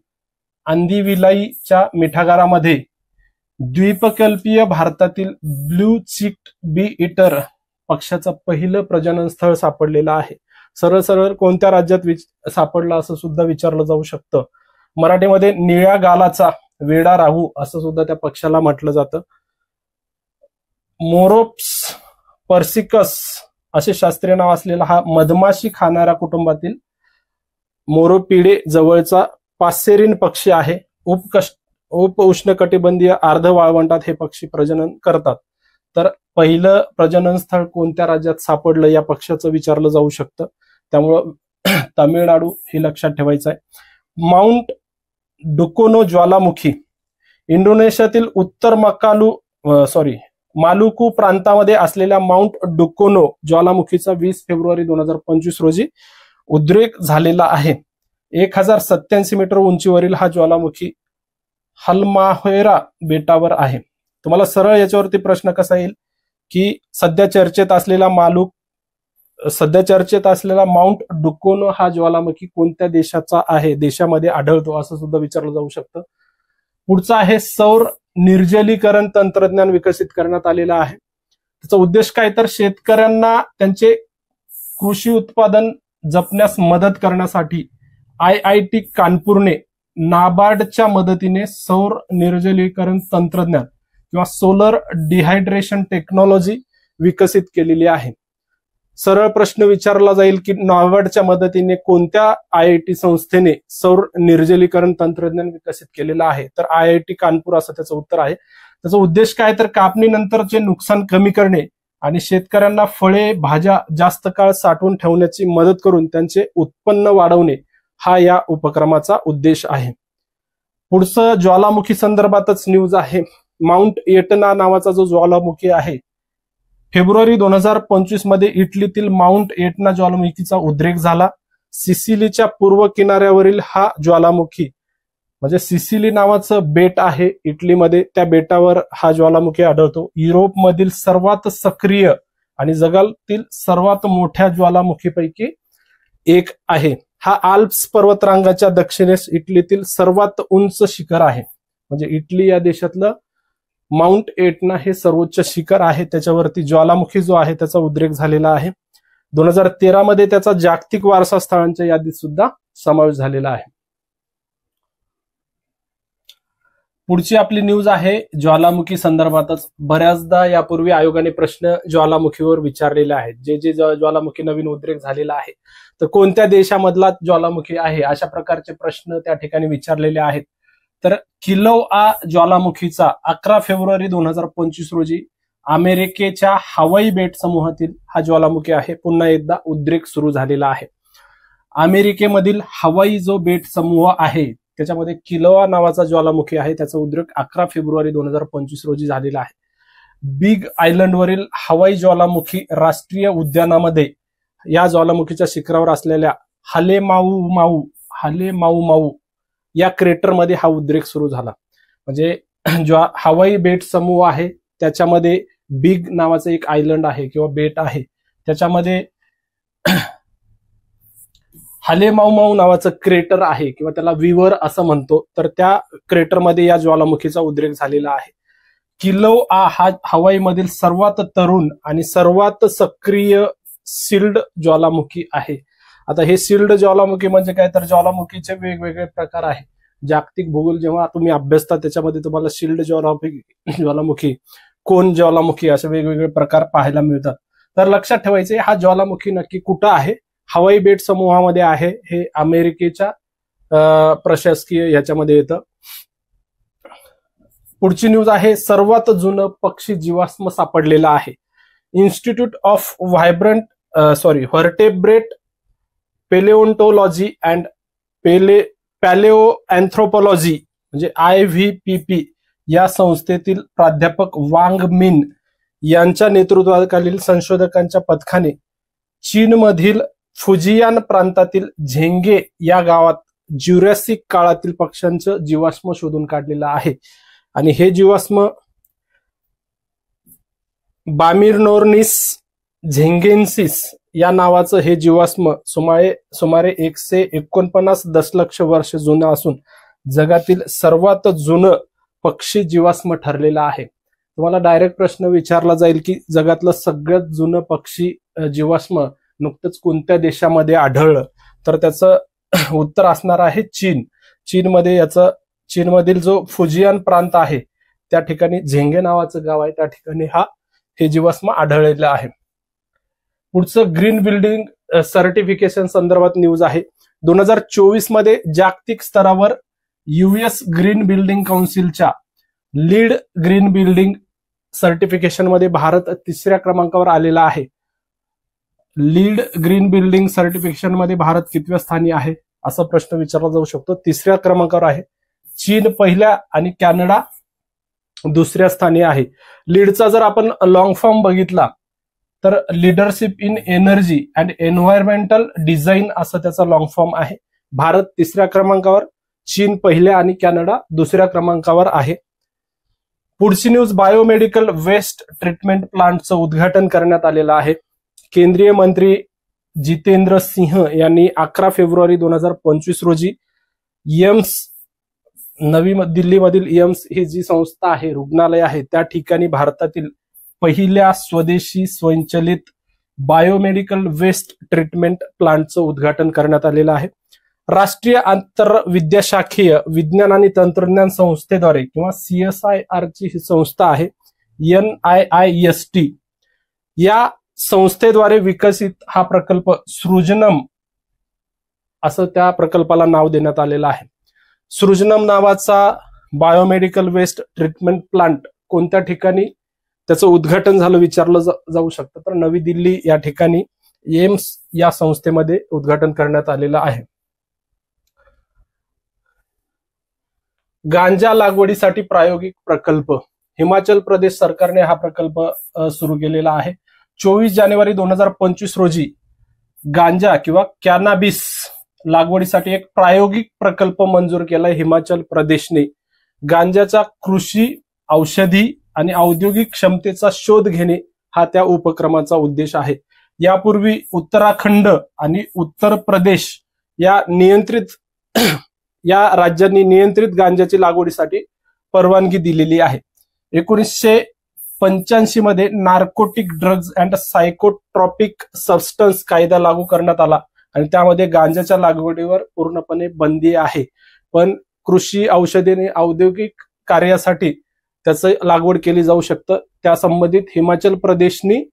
अंदिविलाईच्या मिठागारामध्ये द्वीपकल्पीय भारतातील ब्लू चिक्ड बी इटर पक्षाचं पहिलं प्रजनन स्थळ सापडलेलं आहे. सरळ सरळ कोणत्या राज्यात सापडलं असं सुद्धा विचारलं जाऊ शकतं. मराठीमध्ये निळ्या गालाचा वेडा राहू असं सुद्धा त्या पक्षाला म्हटलं जातं. मोरोप्स पर्सिकस असे शास्त्रीय नाव असलेला हा मधमाशी खाणाऱ्या कुटुंबातील मोरोपिडे जवळचा पासेरीन पक्षी आहे. उप उष्णकटिबंधीय अर्ध वाळवंटात हे पक्षी प्रजनन करतात. तर पहिलं प्रजनन स्थळ कोणत्या राज्यात सापडलं या पक्षाचं विचारलं जाऊ शकतं. त्यामुळं तामिळनाडू हे लक्षात ठेवायचं आहे. माउंट डुकोनो ज्वालामुखी इंडोनेशियातील उत्तर मालुकू प्रांतामध्ये असलेल्या माउंट डुकोनो ज्वालामुखीचा 20 फेब्रुवारी 2025 रोजी उद्रेक झालेला आहे. 1087 मीटर उंचीवरील हा ज्वालामुखी हलमाहेरा बेटावर आहे. तुम्हाला सरळ याच्यावरती प्रश्न कसा येईल की सध्या चर्चेत असलेला माउंट डुकोनो हा ज्वालामुखी कोणत्या देशाचा आहे, देशामध्ये आढळतो असं सुद्धा विचारलं जाऊ शकतं. पुढचं आहे, सौर निर्जलीकरण तंत्रज्ञान विकसित करण्यात आलेलं आहे. त्याचा उद्देश काय, तर शेतकऱ्यांना त्यांचे कृषी उत्पादन जपण्यास मदत करण्यासाठी IIT कानपूरने नाबार्डच्या मदतीने सौर निर्जलीकरण तंत्रज्ञान किंवा सोलर डिहायड्रेशन टेक्नॉलॉजी विकसित केलेली आहे. सरळ प्रश्न विचारला जाईल की नाबार्डच्या मदतीने कोणत्या IIT संस्थेने सौर निर्जलीकरण तंत्रज्ञान विकसित केलेलं आहे, तर IIT कानपूर असं त्याचं उत्तर आहे. त्याचा उद्देश काय, तर कापणीनंतरचे नुकसान कमी करणे आणि शेतकऱ्यांना फळे भाज्या जास्त काळ साठवून ठेवण्याची मदत करून त्यांचे उत्पन्न वाढवणे हा या उपक्रमाचा उद्देश आहे. पुढचं ज्वालामुखी संदर्भातच न्यूज आहे. माउंट एटना नावाचा जो ज्वालामुखी आहे, फेब्रुवारी 2025 मध्ये इटलीतील माउंट एटना ज्वालामुखीचा उद्रेक झाला. सिसिलीच्या पूर्व किनाऱ्यावरील हा ज्वालामुखी म्हणजे सिसिली नावाचं बेट आहे इटलीमध्ये, त्या बेटावर हा ज्वालामुखी आढळतो. युरोपमधील सर्वात सक्रिय आणि जगातील सर्वात मोठ्या ज्वालामुखीपैकी एक आहे. हा आल्प्स पर्वतरांगाच्या दक्षिणेस इटलीतील सर्वात उंच शिखर आहे. म्हणजे इटली या देशातलं माउंट एटना हे सर्वोच्च शिखर आहे, त्याच्यावरती ज्वालामुखी जो आहे त्याचा उद्रेक झालेला आहे. 2013 मध्ये त्याचा जागतिक वारसा स्थळांच्या यादीत सुद्धा समावेश झालेला आहे. पुढची आपली न्यूज आहे ज्वालामुखी संदर्भातच. बऱ्याचदा यापूर्वी आयोगाने प्रश्न ज्वालामुखीवर विचारलेले आहेत. जे ज्वालामुखी नवीन उद्रेक झालेला आहे तर कोणत्या देशामधला ज्वालामुखी आहे, अशा प्रकारचे प्रश्न त्या ठिकाणी विचारलेले आहेत. तर किलोआ ज्वालामुखीचा 11 फेब्रुवारी 2025 रोजी अमेरिकेच्या हवाई बेट समूहातील हा ज्वालामुखी आहे. पुन्हा एकदा उद्रेक सुरू झालेला आहे. अमेरिकेमधील हवाई जो बेट समूह आहे त्याच्यामध्ये किलोआ नावाचा ज्वालामुखी आहे. त्याचा उद्रेक 11 फेब्रुवारी 2025 रोजी झालेला आहे. बिग आयलंडवरील हवाई ज्वालामुखी राष्ट्रीय उद्यानामध्ये या ज्वालामुखीच्या शिखरावर असलेल्या हालेमाऊ या क्रेटरमध्ये हा उद्रेक सुरू झाला. म्हणजे हवाई बेट समूह आहे त्याच्यामध्ये बिग नावाचं एक आयलंड आहे किंवा बेट आहे, त्याच्यामध्ये हालेमाऊ नावाचं क्रेटर आहे किंवा त्याला विवर असं म्हणतो. तर त्या क्रेटरमध्ये या ज्वालामुखीचा उद्रेक झालेला आहे. किलोआ हा हवाईमधील सर्वात तरुण आणि सर्वात सक्रिय सील्ड ज्वालामुखी आहे. आता हे सील्ड ज्वालामुखी म्हणजे काय, तर ज्वालामुखीचे वेगवेगळे प्रकार आहे. जागतिक भूगोल जेव्हा तुम्ही अभ्यासता त्याच्यामध्ये तुम्हाला सील्ड ज्वालामुखी, कोन ज्वालामुखी असे वेगवेगळे प्रकार पाहायला मिळतात. तर लक्षात ठेवायचे हा ज्वालामुखी नक्की कुठं आहे. हवाई बेट समूहामध्ये आहे. हे अमेरिकेच्या प्रशासकीय याच्यामध्ये येतं. पुढची न्यूज आहे सर्वात जुनं पक्षी जीवाश्म सापडलेलं आहे. इन्स्टिट्यूट ऑफ व्हर्टेब्रेट पेलेओन्टोलॉजी अँड पॅलेओ अँथ्रोपॉलॉजी म्हणजे IVPP या संस्थेतील प्राध्यापक वांग मिन यांच्या नेतृत्वाखालील संशोधकांच्या पथकाने चीनमधील फुजियान प्रांतातील झेंगे या गावात ज्युरॅसिक काळातील पक्ष्यांचं जीवाश्म शोधून काढलेलं आहे. आणि हे जीवाश्म बामिरनोर्निस झेंगेन्सिस या नावाचं हे जीवाश्म सुमारे 149 दशलक्ष वर्ष जुनं असून जगातील सर्वात जुनं पक्षी जीवाश्म ठरलेलं आहे. तुम्हाला डायरेक्ट प्रश्न विचारला जाईल की जगातलं सगळ्यात जुनं पक्षी जीवाश्म नुकतंच कोणत्या देशामध्ये आढळलं, तर त्याचं उत्तर असणार आहे चीन. चीनमधील जो फुजियान प्रांत आहे त्या ठिकाणी झेंगे नावाचं गाव आहे, त्या ठिकाणी हे जीवाश्म आढळलेलं आहे. पुढचं ग्रीन बिल्डिंग सर्टिफिकेशन संदर्भात न्यूज आहे. 2024 मध्ये जागतिक स्तरावर US ग्रीन बिल्डिंग काउन्सिलच्या लीड ग्रीन बिल्डिंग सर्टिफिकेशन मध्ये भारत 3ऱ्या क्रमांकावर आलेला आहे. लीड ग्रीन बिल्डिंग सर्टिफिकेशन मध्ये भारत कितव्या स्थानी आहे असा प्रश्न विचारला जाऊ शकतो. 3ऱ्या क्रमांकावर आहे. चीन पहिल्या आणि कॅनडा 2ऱ्या स्थानी आहे. लीडचा जर आपण लॉंग फॉर्म बघितला तर leadership in energy and environmental design असं त्याचा लॉंग फॉर्म आहे. भारत 3ऱ्या क्रमांकावर, चीन पहिल्या आणि कॅनडा 2ऱ्या क्रमांकावर आहे. पुढची न्यूज बायोमेडिकल वेस्ट ट्रीटमेंट प्लांटचं उद्घाटन करण्यात आलेलं आहे. केंद्रीय मंत्री जितेंद्र सिंह यांनी 11 फेब्रुवारी 2025 रोजी एम्स नवी दिल्लीमधील एम्स ही जी संस्था आहे, रुग्णालय आहे, त्या ठिकाणी भारतातील पहिल्या स्वदेशी स्वयंचलित बायोमेडिकल वेस्ट ट्रीटमेंट प्लांटचं उद्घाटन करण्यात आलेलं आहे. राष्ट्रीय आंतरविद्याशाखीय विज्ञान आणि तंत्रज्ञान संस्थेद्वारे किंवा CSIR ची ही संस्था आहे NIIST या संस्थेद्वारे विकसित हा प्रकल्प सृजनम असं त्या प्रकल्पाला नाव देण्यात आलेलं आहे. सृजनम नावाचा बायोमेडिकल वेस्ट ट्रीटमेंट प्लांट कोणत्या ठिकाणी त्याचं उद्घाटन झालं विचारलं जाऊ शकतं, तर नवी दिल्ली या ठिकाणी एम्स या संस्थेमध्ये उद्घाटन करण्यात आलेलं आहे. गांजा लागवडीसाठी प्रायोगिक प्रकल्प हिमाचल प्रदेश सरकारने हा प्रकल्प सुरू केलेला आहे. 24 जानेवारी 2025 रोजी गांजा किंवा कॅनाबिस लागवडीसाठी एक प्रायोगिक प्रकल्प मंजूर केलाय हिमाचल प्रदेशने. गांजाच्या कृषी, औषधी आणि औद्योगिक क्षमतेचा शोध घेणे हा त्या उपक्रमाचा उद्देश आहे. यापूर्वी उत्तराखंड आणि उत्तर प्रदेश या राज्यांनी नियंत्रित गांजाची लागवडीसाठी परवानगी दिलेली आहे. 1985 मध्ये नार्कोटिक ड्रग्ज अँड सायकोट्रॉपिक सबस्टन्स कायदा लागू करण्यात आला आणि त्यामध्ये गांजाच्या लागवडीवर पूर्णपणे बंदी आहे. पण कृषी औषधी आणि औद्योगिक कार्यासाठी त्याचं लागवड केली जाऊ शकतं. त्या संबंधित हिमाचल प्रदेशनी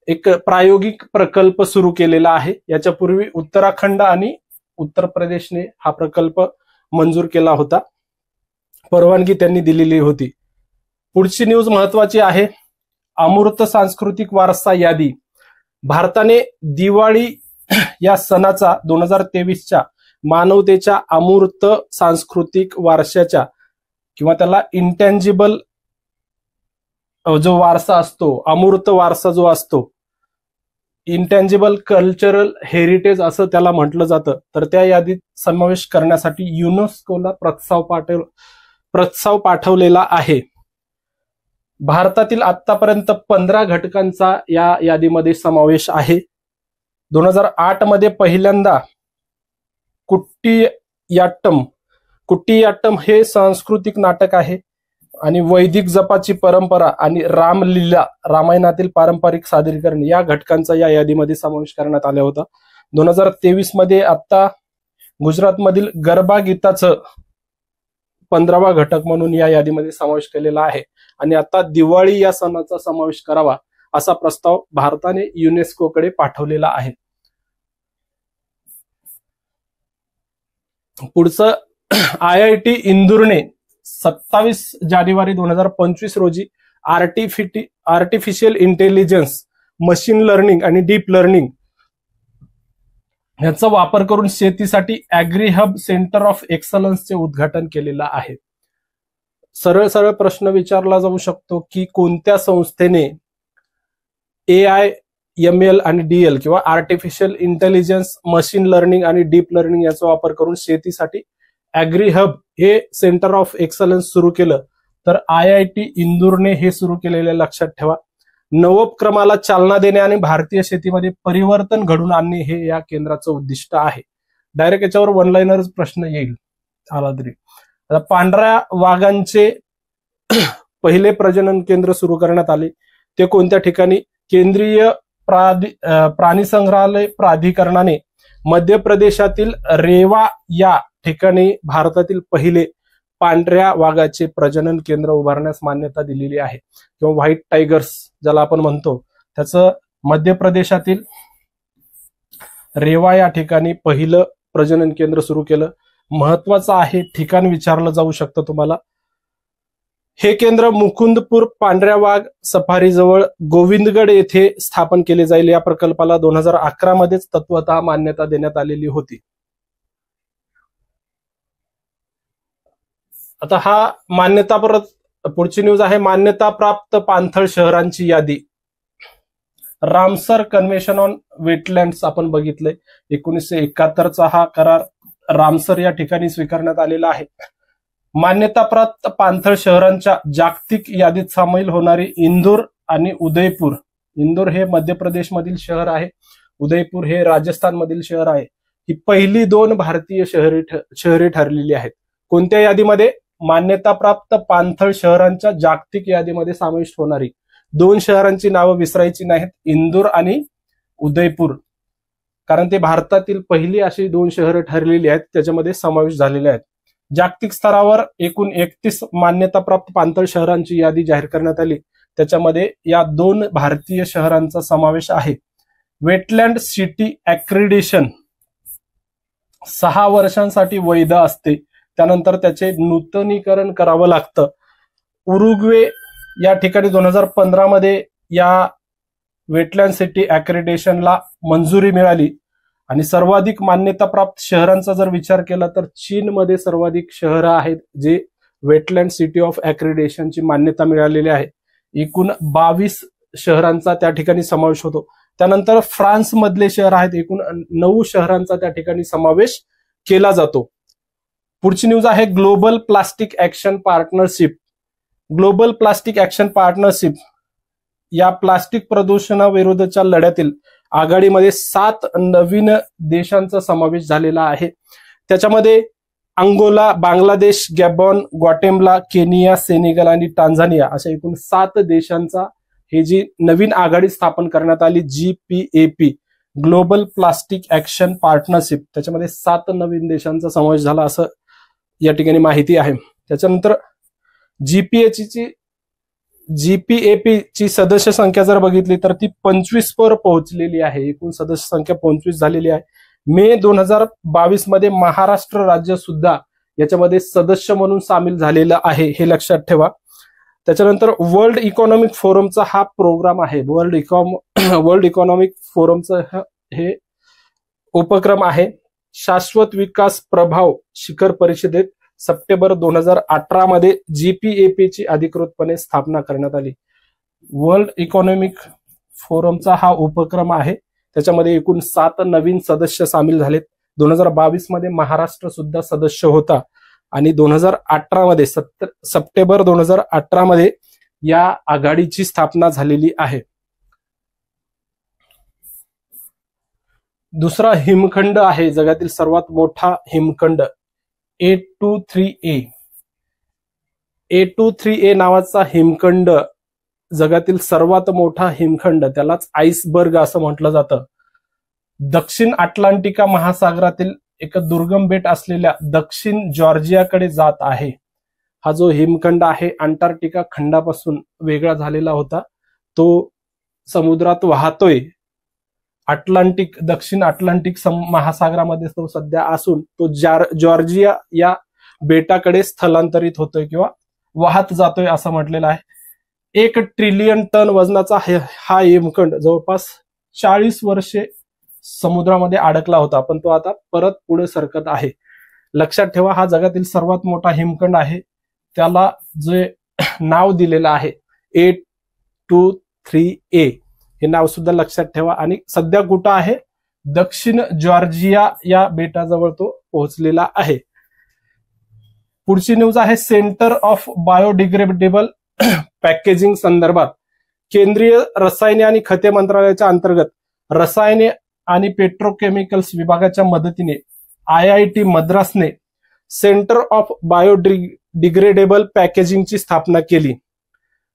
एक प्रायोगिक प्रकल्प सुरू केलेला आहे. याच्यापूर्वी उत्तराखंड आणि उत्तर प्रदेशने हा प्रकल्प मंजूर केला होता, परवानगी त्यांनी दिलेली होती. पुढची न्यूज महत्वाची आहे. अमूर्त सांस्कृतिक वारसा यादी. भारताने दिवाळी या सणाचा 2023च्या मानवतेच्या अमूर्त सांस्कृतिक वारशाच्या किंवा त्याला इंटँजिबल जो वारसा असतो, अमूर्त वारसा जो असतो, इंटँजिबल कल्चरल हेरिटेज असं त्याला म्हटलं जातं, तर त्या यादीत समावेश करण्यासाठी युनेस्कोला प्रस्ताव पाठवलेला आहे. भारतातील आतापर्यंत 15 घटकांचा या यादीमध्ये समावेश आहे. 2008 मध्ये पहिल्यांदा कुट्टियाट्टम हे सांस्कृतिक नाटक आहे आणि वैदिक जपाची परंपरा आणि रामलीला, रामायणातील पारंपरिक सादरीकरण या घटकांचा या यादीमध्ये समावेश करण्यात आला होता. 2023 मध्ये आता गुजरातमधील गरबा गीताचं 15वा घटक म्हणून या यादीमध्ये समावेश केलेला आहे आणि आता दिवाळी या सणाचा समावेश करावा असा प्रस्ताव भारताने युनेस्कोकडे पाठवलेला आहे. पुढचं IIT इंदूरने 27 जानेवारी 2025 रोजी आर्टिफिशियल इंटेलिजन्स, मशीन लर्निंग आणि डीप लर्निंग याचा वापर करून शेतीसाठी ॲग्रीहब सेंटर ऑफ एक्सलन्सचे उद्घाटन केलेलं आहे. सरळ प्रश्न विचारला जाऊ शकतो की कोणत्या संस्थेने AI, ML आणि DL किंवा आर्टिफिशियल इंटेलिजन्स, मशीन लर्निंग आणि डीप लर्निंग याचा वापर करून शेतीसाठी ॲग्रीहब हे सेंटर ऑफ एक्सलन्स सुरू केलं, तर IIT इंदूरने हे सुरू केलेले लक्षात ठेवा. नवोपक्रमाला चालना देणे आणि भारतीय शेतीमध्ये परिवर्तन घडवून आणणे हे या केंद्राचं उद्दिष्ट आहे. डायरेक्ट याच्यावर वन लाईनरच प्रश्न येईल आला तरी. आता पांढऱ्या वाघांचे पहिले प्रजनन केंद्र सुरू करण्यात आले. ते कोणत्या ठिकाणी? केंद्रीय प्राणी संग्रहालय प्राधिकरणाने मध्य प्रदेशातील रेवा या ठिकाणी भारतातील पहिले पांढऱ्या वाघाचे प्रजनन केंद्र उभारण्यास मान्यता दिलेली आहे, किंवा व्हाईट टायगर्स ज्याला आपण म्हणतो, त्याचं मध्य प्रदेशातील रेवा या ठिकाणी पहिलं प्रजनन केंद्र सुरू केलं. महत्वाचं आहे, ठिकाण विचारलं जाऊ शकतं तुम्हाला. हे केंद्र मुकुंदपूर पांढऱ्या वाघ सफारी जवळ गोविंदगड येथे स्थापन केले जाईल. या प्रकल्पाला 2011 मध्येच तत्वतः मान्यता देण्यात आलेली होती. आता हा मान्यता पुढची न्यूज आहे. मान्यता प्राप्त पाणथळ शहरांची यादी. रामसर कन्व्हेन्शन ऑन वेटलँड्स आपण बघितलंय. 1971चा हा करार रामसर या ठिकाणी स्वीकारण्यात आलेला आहे. मान्यताप्राप्त पाणथळ शहरांच्या जागतिक यादीत सामील होणारी इंदूर आणि उदयपूर. इंदूर हे मध्य प्रदेशमधील शहर आहे, उदयपूर हे राजस्थानमधील शहर आहे. ही पहिली 2 भारतीय शहरे ठरलेली आहेत. कोणत्या यादीमध्ये? मान्यताप्राप्त पाणथळ शहरांच्या जागतिक यादीमध्ये समाविष्ट होणारी 2 शहरांची नावं विसरायची नाहीत, इंदूर आणि उदयपूर, कारण ते भारतातील पहिली अशी 2 शहरं ठरलेली आहेत, त्याच्यामध्ये समावेश झालेले आहेत. जागतिक स्तरावर एकूण 31 मान्यताप्राप्त पाणथळ शहरांची यादी जाहीर करण्यात आली. त्याच्यामध्ये या 2 भारतीय शहरांचा समावेश आहे. वेटलँड सिटी ॲक्रिडिशन 6 वर्षांसाठी वैध असते, त्यानंतर त्याचे नूतनीकरण करावं लागतं. उरुग्वे या ठिकाणी 2015 मध्ये या वेटलँड सिटी ॲक्रिडिशनला मंजुरी मिळाली. आणि सर्वाधिक मान्यताप्राप्त शहरांचा जर विचार केला तर चीनमध्ये सर्वाधिक शहरं आहेत जे वेटलँड सिटी ऑफ ॲक्रिडिशनची मान्यता मिळालेली आहे. एकूण 22 शहरांचा त्या ठिकाणी समावेश होतो. त्यानंतर फ्रान्स मधले शहर आहेत, एकूण 9 शहरांचा त्या ठिकाणी समावेश केला जातो. पुढची न्यूज आहे global plastic action partnership. Global plastic action partnership या प्लास्टिक प्रदूषणाविरुद्धच्या लढ्यातील आघाडीमध्ये 7 नवीन देशांचा समावेश झालेला आहे. त्याच्यामध्ये Angola, Bangladesh, Gabon, ग्वाटेमला, Kenya, Senegal आणि टांझानिया अशा एकूण 7 देशांचा हे जी नवीन आघाडी स्थापन करण्यात आली GPAP, global plastic action partnership, त्याच्यामध्ये 7 नवीन देशांचा समावेश झाला असं या ठिकाणी माहिती आहे. त्याच्यानंतर GPAP ची सदस्य संख्या जर बघितली तर ती 25 वर पोहोचलेली आहे. एकूण सदस्य संख्या 25 झालेली आहे. मे 2022 मध्ये महाराष्ट्र राज्य सुद्धा याच्यामध्ये सदस्य म्हणून सामील झालेलं आहे, हे लक्षात ठेवा. त्याच्यानंतर वर्ल्ड इकॉनॉमिक फोरमचा हा प्रोग्राम आहे. वर्ल्ड इकॉनॉमिक फोरमचा हे उपक्रम आहे. शाश्वत विकास प्रभाव शिखर परिषदेत सप्टेंबर 2018 मध्ये GPAP ची अधिकृतपणे स्थापना करण्यात आली. वर्ल्ड इकॉनॉमिक फोरमचा हा उपक्रम आहे. त्याच्यामध्ये एकूण 7 नवीन सदस्य सामील झालेत. 2022 मध्ये महाराष्ट्र सुद्धा सदस्य होता आणि 2018 मध्ये सप्टेंबर 2018 मध्ये या आघाडीची स्थापना झालेली आहे. दुसरा हिमखंड आहे जगातील सर्वात मोठा हिमखंड A23A. A23A नावाचा हिमखंड जगातील सर्वात मोठा हिमखंड, त्यालाच आईसबर्ग असं म्हटलं जातं. दक्षिण अटलांटिका महासागरातील एक दुर्गम बेट असलेल्या दक्षिण जॉर्जियाकडे जात आहे. हा जो हिमखंड आहे अंटार्क्टिका खंडापासून वेगळा झालेला होता, तो समुद्रात वाहतोय. दक्षिण अटलांटिक महासागरामध्ये तो सध्या असून तो जॉर्जिया या बेटाकडे स्थलांतरित होतोय किंवा वाहत जातोय असं म्हटलेलं आहे. 1 ट्रिलियन टन वजनाचा हा हिमखंड जवळपास 40 वर्षे समुद्रामध्ये अडकला होता, पण तो आता परत पुढे सरकत आहे. लक्षात ठेवा, हा जगातील सर्वात मोठा हिमखंड आहे. त्याला जे नाव दिलेलं आहे A23A, हे नाव सुद्धा लक्षात ठेवा. आणि सध्या कुठं आहे? दक्षिण जॉर्जिया या बेटाजवळ तो पोहोचलेला आहे. पुढची न्यूज आहे सेंटर ऑफ बायोडिग्रेडेबल पॅकेजिंग संदर्भात. केंद्रीय रसायने आणि खते मंत्रालयाच्या अंतर्गत रसायने आणि पेट्रोकेमिकल्स विभागाच्या मदतीने IIT मद्रासने सेंटर ऑफ बायोडिग्रेडेबल पॅकेजिंगची स्थापना केली.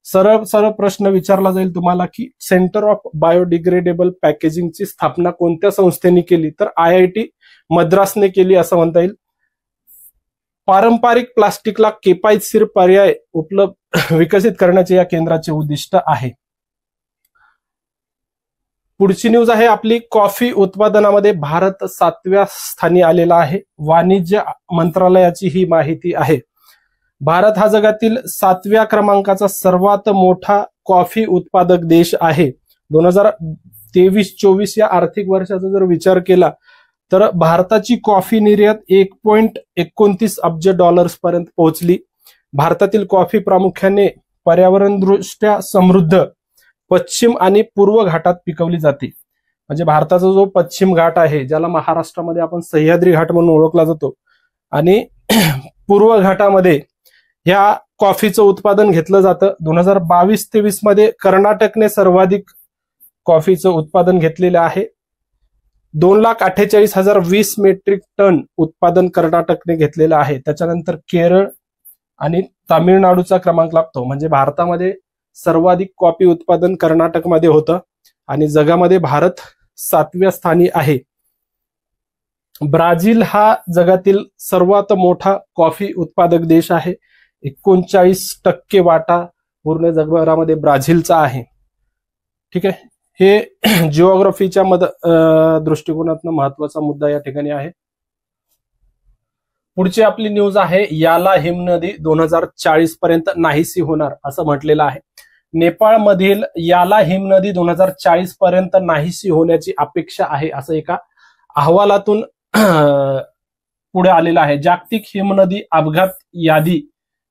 सरळ प्रश्न विचारला जाईल तुम्हाला की सेंटर ऑफ बायोडिग्रेडेबल पॅकेजिंगची स्थापना कोणत्या संस्थेने केली? तर IIT मद्रासने केली असं म्हणता येईल. पारंपरिक प्लास्टिकला किफायतशीर पर्याय विकसित करण्याचे या केंद्राचे उद्दिष्ट आहे. पुढची न्यूज आहे आपली कॉफी उत्पादनामध्ये भारत 7व्या स्थानी आलेला आहे. वाणिज्य मंत्रालयाची ही माहिती आहे. भारत हा जगातील 7व्या क्रमांकाचा सर्वात मोठा कॉफी उत्पादक देश आहे. 2023-24 या आर्थिक वर्षाचा जर विचार केला तर भारताची कॉफी निर्यात 1.29 अब्ज डॉलर्स पर्यंत पोहोचली. भारतातील कॉफी प्रामुख्याने पर्यावरणदृष्ट्या समृद्ध पश्चिम आणि पूर्व घाटात पिकवली जाते. म्हणजे भारताचा जो पश्चिम घाट आहे, ज्याला महाराष्ट्रामध्ये आपण सह्याद्री घाट म्हणून ओळखला जातो, आणि पूर्व घाटामध्ये ह्या कॉफीचं उत्पादन घेतलं जातं. 2022-23 मध्ये कर्नाटकने सर्वाधिक कॉफीचं उत्पादन घेतलेलं आहे. 2,48,020 मेट्रिक टन उत्पादन कर्नाटकने घेतलेलं आहे. त्याच्यानंतर केरळ आणि तामिळनाडूचा क्रमांक लागतो. म्हणजे भारतामध्ये सर्वाधिक कॉफी उत्पादन कर्नाटकमध्ये होतं आणि जगामध्ये भारत 7व्या स्थानी आहे. ब्राझील हा जगातील सर्वात मोठा कॉफी उत्पादक देश आहे. 39% वाटा पूर्ण जगभरामध्ये ब्राझीलचा आहे. ठीक आहे, हे जिओग्राफीच्या दृष्टिकोनातून महत्वाचा मुद्दा या ठिकाणी आहे. पुढची आपली न्यूज आहे याला हिमनदी 2040 पर्यंत नाहीसी होणार असं म्हटलेलं आहे. नेपाळमधील याला हिमनदी 2040 पर्यंत नाहीसी होण्याची अपेक्षा आहे असं एका अहवालातून पुढे आलेलं आहे. जागतिक हिमनदी अपघात यादी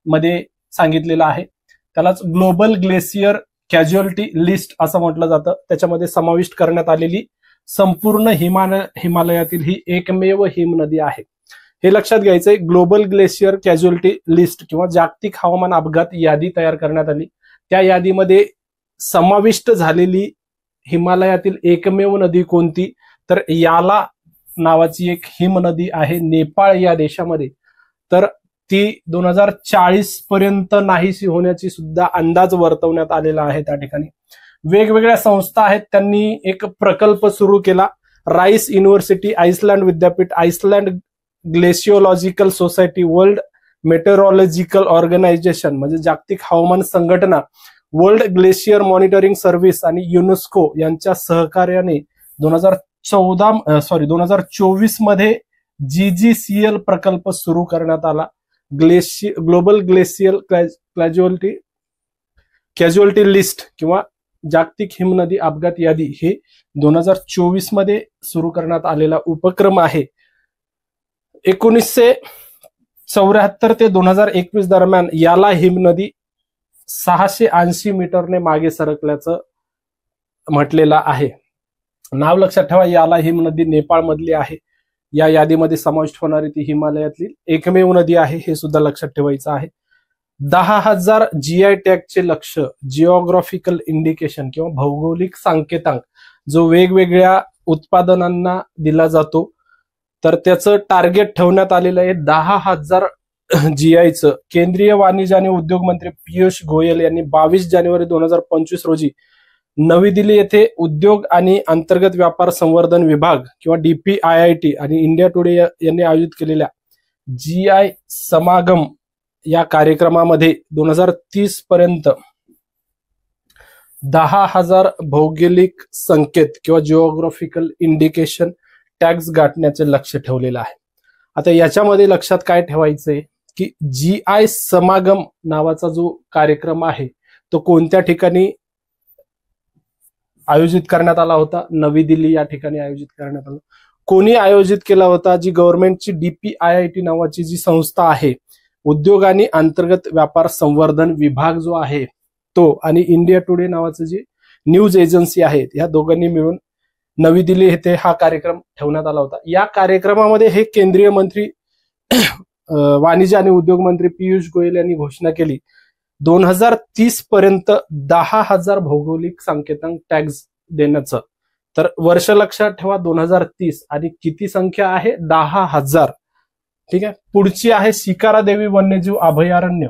मध्ये सांगितलेलं आहे. त्यालाच ग्लोबल ग्लेशियर कॅज्युअलिटी लिस्ट असं म्हटलं जातं. त्याच्यामध्ये समाविष्ट करण्यात आलेली संपूर्ण हिमालयातील ही एकमेव हिमनदी आहे. हे लक्षात घ्यायचंय. ग्लोबल ग्लेशियर कॅज्युअलिटी लिस्ट किंवा जागतिक हवामान अपघात यादी तयार करण्यात आली. त्या यादीमध्ये समाविष्ट झालेली हिमालयातील एकमेव नदी कोणती? तर याला नावाची एक हिमनदी आहे नेपाळ या देशामध्ये. तर ती 2040 पर्यंत नाहीशी होण्याची सुद्धा अंदाज वर्तवण्यात आलेला आहे. त्या ठिकाणी वेगवेगळ्या संस्था आहेत, त्यांनी एक प्रकल्प सुरू केला. राईस युनिव्हर्सिटी, आइसलँड विद्यापीठ, Iceland ग्लेशिओलॉजिकल society, world meteorological organisation म्हणजे जागतिक हवामान संघटना, वर्ल्ड ग्लेशियर मॉनिटरिंग सर्व्हिस आणि युनेस्को यांच्या सहकार्याने 2024 मध्ये GGCL प्रकल्प सुरू करण्यात आला. ग्लोबल ग्लेशियल कॅज्युअलिटी लिस्ट किंवा जागतिक हिमनदी अपघात यादी हे 2024 मध्ये सुरू करण्यात आलेला उपक्रम आहे. 1974 ते 2021 दरम्यान याला हिमनदी 680 मीटरने मागे सरकल्याचं म्हटलेलं आहे. नाव लक्षात ठेवा, याला हिमनदी नेपाळमधली आहे. या यादीमध्ये समाविष्ट होणारी ती हिमालयातली एकमेव नदी आहे, हे सुद्धा लक्षात ठेवायचं आहे. 10,000 GI टॅगचे लक्ष, जिओग्राफिकल इंडिकेशन किंवा भौगोलिक सांकेतांक जो वेगवेगळ्या उत्पादनांना दिला जातो, तर त्याचं टार्गेट ठेवण्यात आलेलं आहे 10,000 GIचं. केंद्रीय वाणिज्य आणि उद्योग मंत्री पियुष गोयल यांनी 22 जानेवारी 2025 रोजी नवी दिल्ली येथे उद्योग आणि अंतर्गत व्यापार संवर्धन विभाग किंवा DPIIT आणि इंडिया टुडे यांनी आयोजित केलेल्या GI समागम या कार्यक्रमामध्ये 2030 पर्यंत 10,000 भौगोलिक संकेत किंवा जिओग्राफिकल इंडिकेशन टॅग्स गाठण्याचे लक्ष ठेवलेलं आहे. आता याच्यामध्ये लक्षात काय ठेवायचंय की GI समागम नावाचा जो कार्यक्रम आहे तो कोणत्या ठिकाणी आयोजित करण्यात आला होता? नवी दिल्ली या ठिकाणी आयोजित करण्यात आला. कोणी आयोजित केला होता? जी गव्हर्नमेंटची DPIIT नावाची जी संस्था आहे, उद्योग आणि अंतर्गत व्यापार संवर्धन विभाग जो आहे तो, आणि इंडिया टुडे नावाचं जी न्यूज एजन्सी आहे, या दोघांनी मिळून नवी दिल्ली येथे हा कार्यक्रम ठेवण्यात आला होता. या कार्यक्रमामध्ये हे केंद्रीय मंत्री वाणिज्य आणि उद्योग मंत्री पियुष गोयल यांनी घोषणा केली 2030 पर्यंत 10,000 भौगोलिक संकेतांक टॅग्स देण्याचं. तर वर्ष लक्षात ठेवा 2030 आणि किती संख्या आहे? 10,000. ठीक आहे. पुढची आहे सिकारा देवी वन्यजीव अभयारण्य.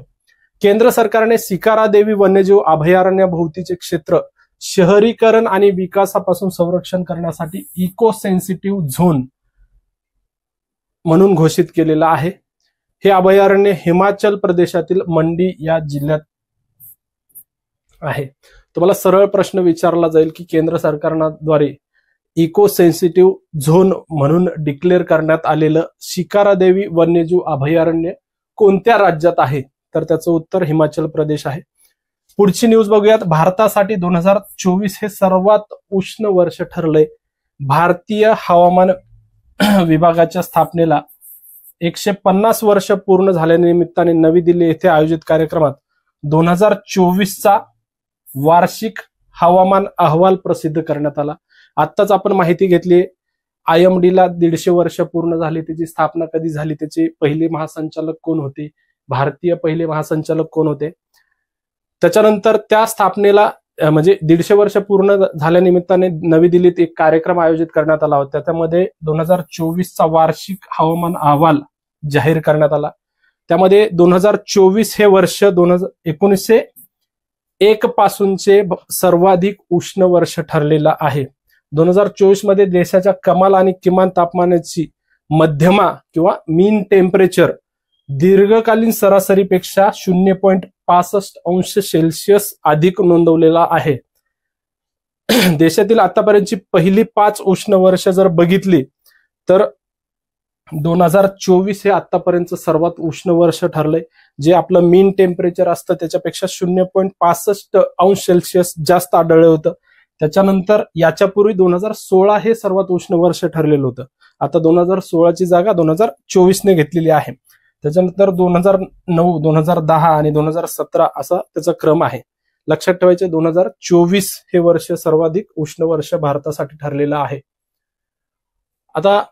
केंद्र सरकारने सिकारा देवी वन्यजीव अभयारण्य भोवतीचे क्षेत्र शहरीकरण आणि विकासापासून संरक्षण करण्यासाठी इको सेन्सिटिव्ह झोन म्हणून घोषित केलेलं आहे. हे अभयारण्य हिमाचल प्रदेशातील मंडी या जिल्ह्यात आहे. तुम्हाला सरळ प्रश्न विचारला जाईल की केंद्र सरकारद्वारे इको सेन्सिटिव्ह झोन म्हणून डिक्लेअर करण्यात आलेलं शिकारा देवी वन्यजीव अभयारण्य कोणत्या राज्यात आहे? तर त्याचं उत्तर हिमाचल प्रदेश आहे. पुढची न्यूज बघूयात. भारतासाठी 2024 हे सर्वात उष्ण वर्ष ठरलंय. भारतीय हवामान विभागाच्या स्थापनेला 150 वर्ष पूर्ण झाल्यानिमित्ताने नवी दिल्ली येथे आयोजित कार्यक्रमात 2024चा वार्षिक हवामान अहवाल प्रसिद्ध करण्यात आला. आत्ताच आपण माहिती घेतली, IMD ला 150 वर्ष पूर्ण झाली. त्याची स्थापना कधी झाली, त्याचे पहिले महासंचालक कोण होते, भारतीय पहिले महासंचालक कोण होते. त्याच्यानंतर त्या स्थापनेला म्हणजे 150 वर्ष पूर्ण झाल्यानिमित्ताने नवी दिल्लीत एक कार्यक्रम आयोजित करण्यात आला होता. त्यामध्ये 2024चा वार्षिक हवामान अहवाल जाहीर करण्यात आला. त्यामध्ये 2024 हे वर्ष 1901 पासूनचे सर्वाधिक उष्ण वर्ष ठरलेलं आहे. 2024 मध्ये देशाच्या कमाल आणि किमान तापमानाची मध्यमा किंवा मीन टेम्परेचर दीर्घकालीन सरासरीपेक्षा 0.65 अंश सेल्सिअस अधिक नोंदवलेला आहे. देशातील आतापर्यंतची पहिली 5 उष्ण वर्ष जर बघितली तर 2024 हे आतापर्यंत सर्वात उष्ण वर्ष ठरलंय. जे आपलं मीन टेम्परेचर असतं त्याच्यापेक्षा 0.65 अंश सेल्सिअस जास्त आढळलं होतं. त्याच्यानंतर याच्यापूर्वी 2016 हे सर्वात उष्ण वर्ष ठरलेलं होतं. आता 2016ची जागा 2024 ने घेतलेली आहे. त्याच्यानंतर 2009, 2010 आणि 2017 असा त्याचा क्रम आहे. लक्षात ठेवायचे 2024 हे वर्ष सर्वाधिक उष्ण वर्ष भारतासाठी ठरलेलं आहे. आता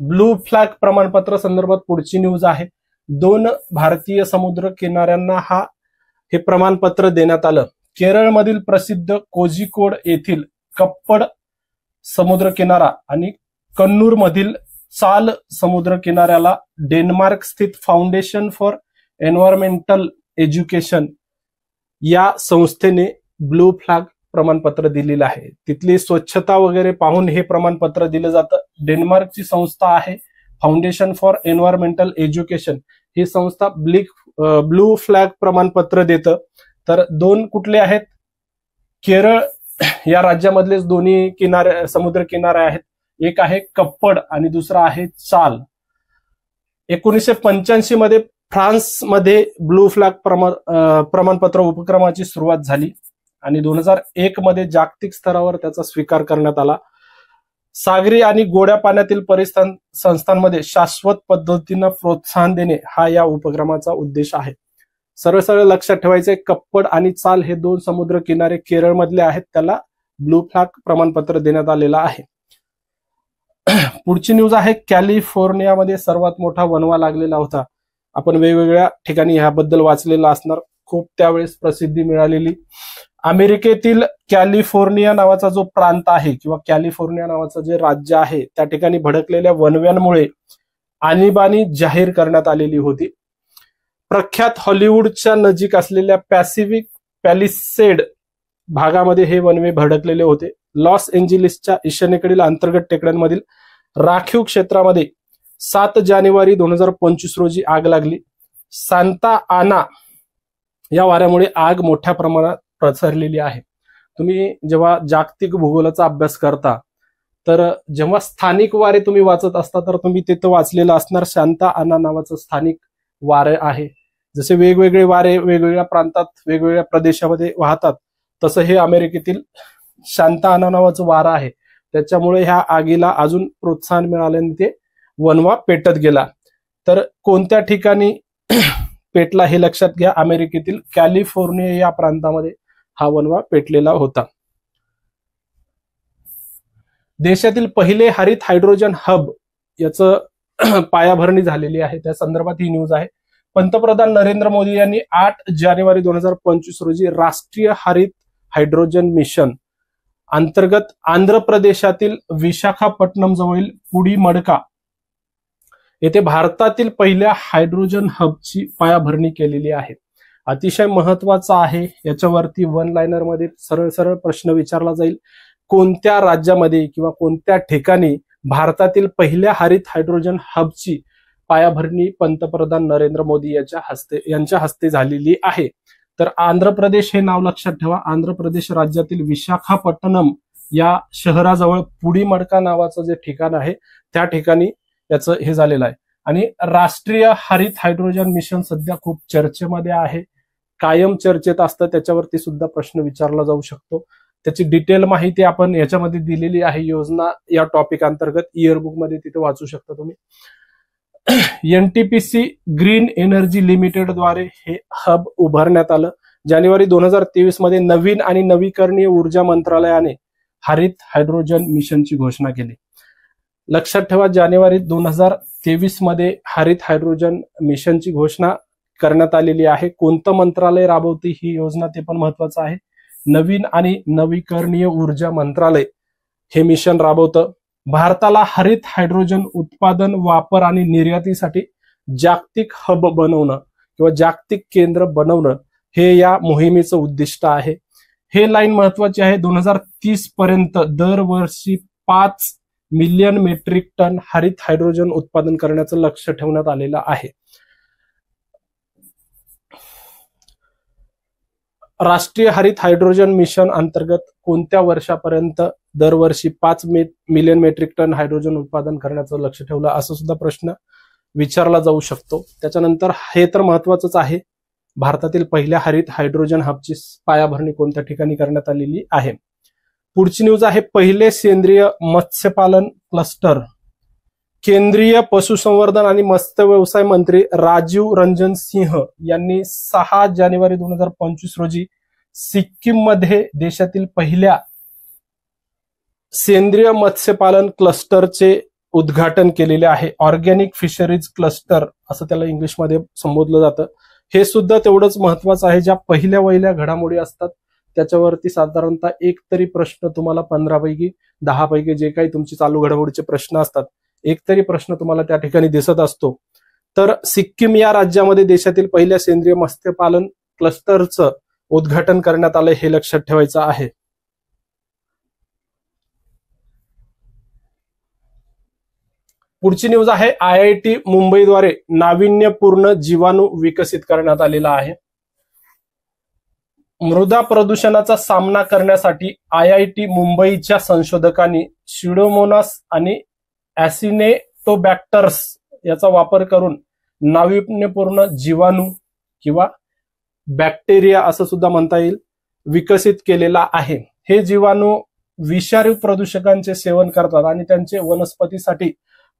ब्लू फ्लॅग प्रमाणपत्र संदर्भात पुढची न्यूज आहे. 2 भारतीय समुद्र किनाऱ्यांना हे प्रमाणपत्र देण्यात आलं. केरळमधील प्रसिद्ध कोझिकोड येथील कप्पड समुद्र किनारा आणि कन्नूर मधील चाल समुद्र किनाऱ्याला डेन्मार्क स्थित फाउंडेशन फॉर एन्व्हायरमेंटल एज्युकेशन या संस्थेने ब्लू फ्लॅग प्रमाणपत्र दिलेलं आहे. तिथली स्वच्छता वगैरे पाहून हे प्रमाणपत्र दिलं जातं. डेन्मार्कची संस्था आहे फाउंडेशन फॉर एन्व्हायरमेंटल एज्युकेशन. ही संस्था ब्लू फ्लॅग प्रमाणपत्र देतं. तर दोन कुठले आहेत? केरळ या राज्यामधलेच दोन्ही किनारे समुद्र किनारे आहेत. एक आहे कप्पड आणि दुसरा आहे चाल. 1985 मध्ये फ्रान्समध्ये ब्लू फ्लॅग प्रमाणपत्र उपक्रमाची सुरुवात झाली आणि 2001 मध्ये जागतिक स्तरावर त्याचा स्वीकार करण्यात आला. सागरी आणि गोड्या पाण्यातील संस्थांमध्ये शाश्वत पद्धतीनं प्रोत्साहन देणे हा या उपक्रमाचा उद्देश आहे. सरळ लक्षात ठेवायचे, कप्पड आणि चाल हे दोन समुद्र किनारे केरळमधले आहेत, त्याला ब्लू फ्लॅग प्रमाणपत्र देण्यात आलेलं आहे. पुढची न्यूज आहे, कॅलिफोर्नियामध्ये सर्वात मोठा वणवा लागलेला होता. आपण वेगवेगळ्या ठिकाणी ह्याबद्दल वाचलेलं असणार, खूप त्यावेळेस प्रसिद्धी मिळालेली. अमेरिकेतील कॅलिफोर्निया नावाचा जो प्रांत आहे किंवा कॅलिफोर्निया नावाचं जे राज्य आहे त्या ठिकाणी भडकलेल्या वणव्यांमुळे आणीबाणी जाहीर करण्यात आलेली होती. प्रख्यात हॉलिवूडच्या नजीक असलेल्या पॅसिफिक पॅलिसेड भागामध्ये हे वणवे भडकलेले होते. लॉस एंजेलिसच्या ईशान्येकडील अंतर्गत टेकड्यांमधील राखीव क्षेत्रामध्ये 7 जानेवारी 2025 रोजी आग लागली. सांता आना या वाऱ्यामुळे आग मोठ्या प्रमाणात पसरलेली आहे. तुम्ही जेव्हा जागतिक भूगोलाचा अभ्यास करता तर जेव्हा स्थानिक वारे तुम्ही वाचत असता तर तुम्ही तिथं वाचलेलं असणार सांता आना नावाचं स्थानिक वारे आहे. जसे वेगवेगळे वारे वेगवेगळ्या प्रांतात वेगवेगळ्या प्रदेशामध्ये वाहतात तसं हे अमेरिकेतील सांता आना नावाचं वारं आहे. त्याच्यामुळे ह्या आगीला अजून प्रोत्साहन मिळाल्याने ते वणवा पेटत गेला. तर कोणत्या ठिकाणी पेटला हे लक्षात घ्या. अमेरिकेतील कॅलिफोर्निया या प्रांतामध्ये हा वणवा पेटलेला होता. देशातील पहिले हरित हायड्रोजन हब याचं पायाभरणी झालेली आहे, त्या संदर्भात ही न्यूज आहे. पंतप्रधान नरेंद्र मोदी यांनी 8 जानेवारी 2025 रोजी राष्ट्रीय हरित हायड्रोजन मिशन अंतर्गत आंध्र प्रदेशातील विशाखापट्टणम जवळील पुडीमडका येथे भारतातील पहिल्या हायड्रोजन हबची पायाभरणी केलेली आहे. अतिशय महत्वाचं आहे. याच्यावरती वन लाइनर मध्ये सरळ प्रश्न विचारला जाईल, कोणत्या राज्यामध्ये किंवा कोणत्या ठिकाणी भारतातील पहिल्या हरित हायड्रोजन हबची पायाभरणी पंतप्रधान नरेंद्र मोदी यांच्या हस्ते झालेली आहे. तर आंध्र प्रदेश हे नाव लक्षात ठेवा. आंध्र प्रदेश राज्यातील विशाखापट्टणम या शहराजवळ पुडीमडका नावाचं जे ठिकाण आहे त्या ठिकाणी याचं हे झालेलं आहे. आणि राष्ट्रीय हरित हायड्रोजन मिशन सध्या खूप चर्चेमध्ये आहे, कायम चर्चेत असतं. त्याच्यावरती सुद्धा प्रश्न विचारला जाऊ शकतो. त्याची डिटेल माहिती आपण याच्यामध्ये दिलेली आहे. योजना या टॉपिक अंतर्गत इयरबुक मध्ये तिथे वाचू शकता तुम्ही. एनटीपीसी ग्रीन एनर्जी लिमिटेड द्वारे हे हब उभारण्यात आलं. जानेवारी 2023 मध्ये नवीन आणि नवीकरणीय ऊर्जा मंत्रालयाने हरित हायड्रोजन मिशनची घोषणा केली. लक्षात ठेवा, जानेवारी 2023 मध्ये हरित हायड्रोजन मिशनची घोषणा करण्यात आलेली आहे. कोणतं मंत्रालय राबवते ही योजना ते पण महत्वाचं आहे. नवीन आणि नवीकरणीय ऊर्जा मंत्रालय हे मिशन राबवतं. भारताला हरित हायड्रोजन उत्पादन, वापर आणि निर्यातीसाठी जागतिक हब बनवणं किंवा जागतिक केंद्र बनवणं हे या मोहिमेचं उद्दिष्ट आहे. हे लाईन महत्वाची आहे. 2030 पर्यंत दरवर्षी 5 मिलियन मेट्रिक टन हरित हायड्रोजन उत्पादन करण्याचं लक्ष ठेवण्यात आलेलं आहे. राष्ट्रीय हरित हायड्रोजन मिशन अंतर्गत कोणत्या वर्षापर्यंत दरवर्षी 5 मिलियन मेट्रिक टन हायड्रोजन उत्पादन करण्याचं लक्ष ठेवलं असं सुद्धा प्रश्न विचारला जाऊ शकतो. त्याच्यानंतर हे तर महत्वाचंच आहे, भारतातील पहिल्या हरित हायड्रोजन हबची पायाभरणी कोणत्या ठिकाणी करण्यात आलेली आहे. पुढची न्यूज आहे, पहिले सेंद्रिय मत्स्यपालन क्लस्टर. केंद्रीय पशुसंवर्धन आणि मत्स्य व्यवसाय मंत्री राजीव रंजन सिंह यांनी 6 जानेवारी 2025 रोजी सिक्कीम मध्ये देशातील पहिल्या सेंद्रिय मत्स्यपालन क्लस्टरचे उद्घाटन केलेले आहे. ऑर्गॅनिक फिशरीज क्लस्टर असं त्याला इंग्लिशमध्ये संबोधलं जातं. हे सुद्धा तेवढंच महत्वाचं आहे. ज्या पहिल्या वहिल्या घडामोडी असतात त्याच्यावरती साधारणतः एक तरी प्रश्न तुम्हाला 15 पैकी 10 पैकी जे काही तुमची चालू घडामोडीचे प्रश्न असतात एकतरी प्रश्न तुम्हाला त्या ठिकाणी दिसत असतो. तर सिक्कीम या राज्यामध्ये देशातील पहिल्या सेंद्रिय मत्स्यपालन क्लस्टरचं उद्घाटन करण्यात आलं, हे लक्षात ठेवायचं आहे. पुढची न्यूज आहे, IIT मुंबईद्वारे नाविन्यपूर्ण जीवाणू विकसित करण्यात आलेला आहे. मृदा प्रदूषणाचा सामना करण्यासाठी IIT मुंबईच्या संशोधकांनी स्युडोमोनास आणि ऍसिनेटोबॅक्टर्स याचा वापर करून नाविन्यपूर्ण जीवाणू किंवा बॅक्टेरिया असं सुद्धा म्हणता येईल विकसित केलेला आहे. हे जीवाणू विषारी प्रदूषकांचे सेवन करतात आणि त्यांचे वनस्पतीसाठी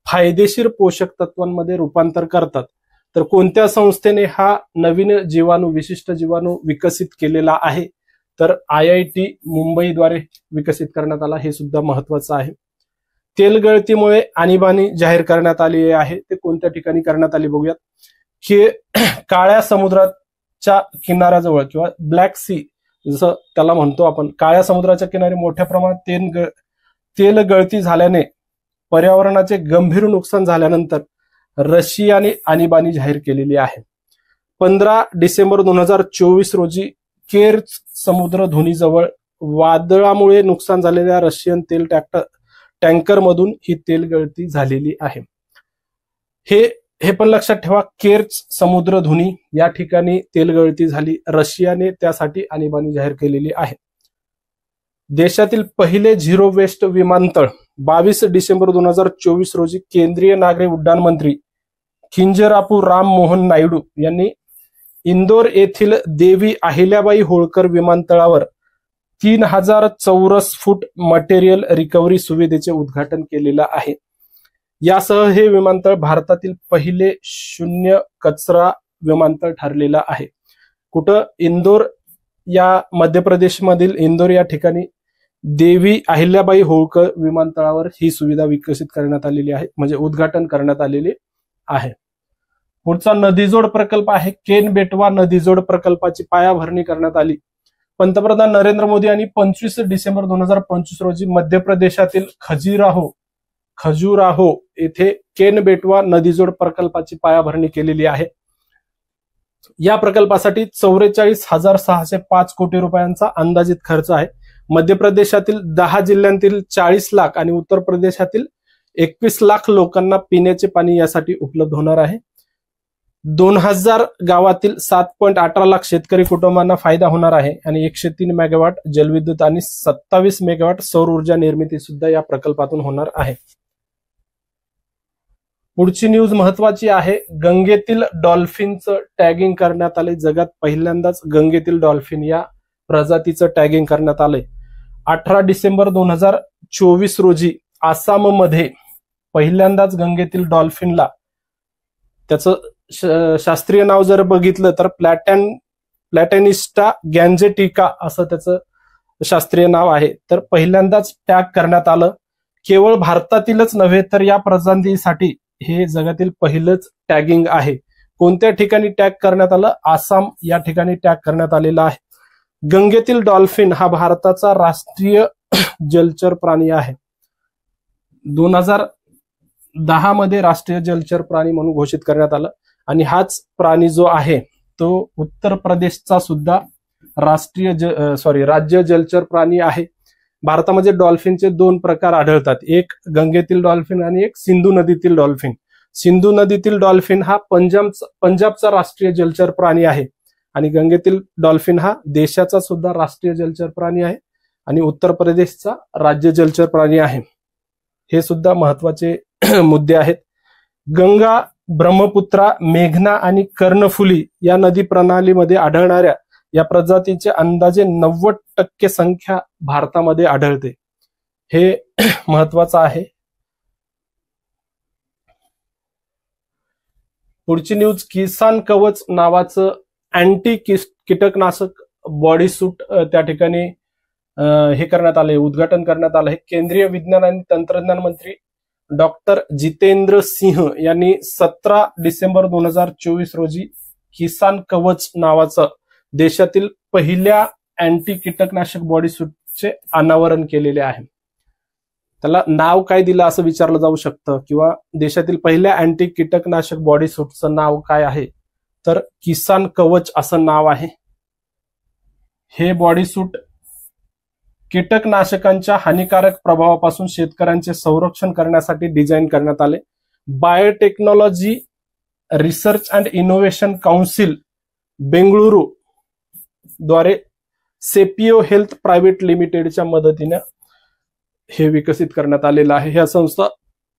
फायदेशीर पोषक तत्वांमध्ये रूपांतर करतात. तर कोणत्या संस्थेने हा नवीन जीवाणू, विशिष्ट जीवाणू विकसित केलेला आहे? तर IIT मुंबईद्वारे विकसित करण्यात आला, हे सुद्धा महत्वाचं आहे. तेलगळतीमुळे आणीबाणी जाहीर करण्यात आली आहे, ते कोणत्या ठिकाणी करण्यात आली बघूयात. की काळ्या समुद्राच्या किनाऱ्याजवळ किंवा ब्लॅक सी जसं त्याला म्हणतो आपण, काळ्या समुद्राच्या किनारी मोठ्या प्रमाणात तेल गळती झाल्याने पर्यावरणाचे गंभीर नुकसान झाल्यानंतर रशियाने आणीबाणी जाहीर केलेली आहे. 15 डिसेंबर 2024 रोजी केर्च समुद्रधुनीजवळ वादळामुळे नुकसान झालेल्या रशियन तेल टँकरमधून ही तेलगळती झालेली आहे. हे पण लक्षात ठेवा, केर्च समुद्रधुनी या ठिकाणी तेलगळती झाली, रशियाने त्यासाठी आणीबाणी जाहीर केलेली आहे. देशातील पहिले झिरो वेस्ट विमानतळ 22 डिसेंबर 2024 रोजी केंद्रीय नागरी उड्डाण मंत्री किंजरापू राम मोहन नायडू यांनी इंदोर येथील देवी अहिल्याबाई होळकर विमानतळावर 3000 चौरस फूट मटेरियल रिकव्हरी सुविधेचे उद्घाटन केलेलं आहे. यासह हे विमानतळ भारतातील पहिले शून्य कचरा विमानतळ ठरलेलं आहे. कुठं? इंदोर या मध्य प्रदेशमधील इंदोर या ठिकाणी देवी अहिल्याबाई होळकर विमानतळावर ही सुविधा विकसित करण्यात आलेली आहे, म्हणजे उद्घाटन करण्यात आलेले आहे. पुढचा नदीजोड प्रकल्प आहे. केन बेटवा नदीजोड प्रकल्पाची पायाभरणी करण्यात आली. पंतप्रधान नरेंद्र मोदी यांनी 25 डिसेंबर 2025 रोजी मध्य प्रदेशातील खजुराहो येथे केन बेटवा नदीजोड प्रकल्पाची पायाभरणी केलेली आहे. या प्रकल्पासाठी 44,605 कोटी रुपयांचा अंदाजित खर्च आहे. मध्य प्रदेशातील 10 जिल्ह्यांतील 40 लाख आणि उत्तर प्रदेशातील 21 लाख लोकांना पिण्याचे पाणी यासाठी उपलब्ध होणार आहे. 2000 गावातील 7.18 लाख शेतकरी कुटुंबांना फायदा होणार आहे आणि 103 मेगावॅट जलविद्युत आणि 27 मेगावॅट सौर ऊर्जा निर्मिती सुद्धा या प्रकल्पातून होणार आहे. पुढची न्यूज महत्वाची आहे. गंगेतील डॉल्फिनचं टॅगिंग करण्यात आले. जगात पहिल्यांदाच गंगेतील डॉल्फिन या प्रजातीचं टॅगिंग करण्यात आलंय. 18 डिसेंबर 2024 रोजी आसाममध्ये पहिल्यांदाच गंगेतील डॉल्फिनला, त्याचं शास्त्रीय नाव जर बघितलं तर प्लॅटॅनिस्टा गॅन्जेटिका असं त्याचं शास्त्रीय नाव आहे. तर पहिल्यांदाच टॅग करण्यात आलं. केवळ भारतातीलच नव्हे तर या प्रजातीसाठी हे जगातील पहिलंच टॅगिंग आहे. कोणत्या ठिकाणी टॅग करण्यात आलं? आसाम या ठिकाणी टॅग करण्यात आलेला आहे. गंगेतील डॉल्फिन हा भारताचा राष्ट्रीय जलचर प्राणी आहे. 2010 मध्ये राष्ट्रीय जलचर प्राणी म्हणून घोषित करण्यात आलं आणि हाच प्राणी जो आहे तो उत्तर प्रदेशचा सुद्धा राज्य जलचर प्राणी आहे. भारतामध्ये डॉल्फिनचे 2 प्रकार आढळतात, एक गंगेतील डॉल्फिन आणि एक सिंधू नदीतील डॉल्फिन. सिंधू नदीतील डॉल्फिन हा पंजाबचा राष्ट्रीय जलचर प्राणी आहे आणि गंगेतील डॉल्फिन हा देशाचा सुद्धा राष्ट्रीय जलचर प्राणी आहे आणि उत्तर प्रदेशचा राज्य जलचर प्राणी आहे. हे सुद्धा महत्वाचे मुद्दे आहेत. गंगा, ब्रह्मपुत्रा, मेघना आणि कर्णफुली या नदी प्रणालीमध्ये आढळणाऱ्या या प्रजातीचे अंदाजे 90% संख्या भारतामध्ये आढळते. हे महत्वाचं आहे. पुढची न्यूज, किसान कवच नावाचं अँटी कीटकनाशक बॉडी सूट त्या ठिकाणी हे करण्यात आले, उद्घाटन करण्यात आलं आहे. केंद्रीय विज्ञान आणि तंत्रज्ञान मंत्री डॉक्टर जितेंद्र सिंह यांनी 17 डिसेंबर 2024 रोजी किसान कवच नावाचं देशातील पहिल्या अँटी कीटकनाशक बॉडी सूटचे अनावरण केलेले आहे. त्याला नाव काय दिलं असं विचारलं जाऊ शकतं, किंवा देशातील पहिल्या अँटी कीटकनाशक बॉडी सूटचं नाव काय आहे, तर किसान कवच असं नाव आहे. हे बॉडी सूट कीटकनाशकांच्या हानिकारक प्रभावापासून शेतकऱ्यांचे संरक्षण करण्यासाठी डिझाईन करण्यात आले. Biotechnology research and innovation council Bengaluru द्वारे सेपिओ हेल्थ प्रायव्हेट लिमिटेडच्या मदतीने हे विकसित करण्यात आलेलं आहे. ह्या संस्था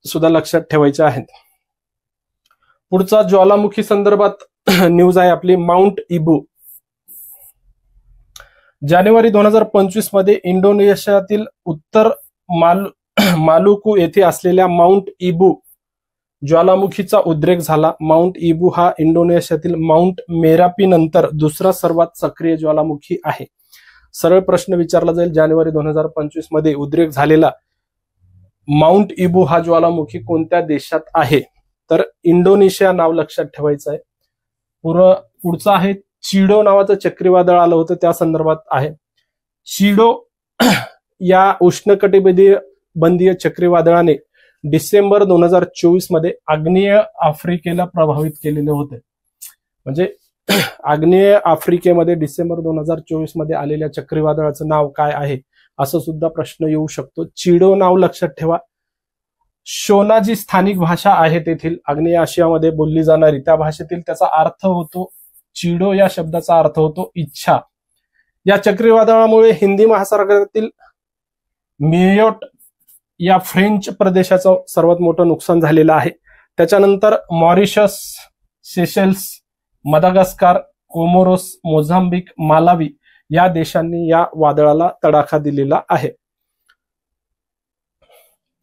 सुद्धा लक्षात ठेवायच्या आहेत. पुढचा ज्वालामुखी संदर्भात न्यूज आहे आपली माउंट इबू. जानेवारी 2025 मध्ये इंडोनेशियातील उत्तर मालुकू येथे असलेल्या माउंट इबू ज्वालामुखीचा उद्रेक झाला. माउंट इबू हा इंडोनेशियातील माउंट मेरापी नंतर दुसरा सर्वात सक्रिय ज्वालामुखी आहे. सरळ प्रश्न विचारला जाईल, जानेवारी 2025 मध्ये उद्रेक झालेला माउंट इबू हा ज्वालामुखी कोणत्या देशात आहे, तर इंडोनेशिया नाव लक्षात ठेवायचं आहे. पुढचं आहे चिडो नावाचं चक्रीवादळ आलं होतं, त्या संदर्भात आहे. चिडो या उष्णकटिबंधीय चक्रीवादळाने डिसेंबर 2024 मध्ये आग्नेय आफ्रिकेला प्रभावित केलेले होते. म्हणजे आग्नेय आफ्रिकेमध्ये डिसेंबर 2024 मध्ये आलेल्या चक्रीवादळाचं नाव काय आहे असं सुद्धा प्रश्न येऊ शकतो. चिडो नाव लक्षात ठेवा. शोना जी स्थानिक भाषा आहे तेथील आग्नेय आशियामध्ये बोलली जाणारी, त्या भाषेतील त्याचा अर्थ होतो चिडो या शब्दाचा अर्थ होतो इच्छा. या चक्रीवादळामुळे हिंदी महासागरातील मेयोट या फ्रेंच प्रदेशाचं सर्वात मोठं नुकसान झालेलं आहे. त्याच्यानंतर Mauritius, Seychelles, Madagascar, Comoros, Mozambique, Malawi या देशांनी या वादळाला तडाखा दिलेला आहे.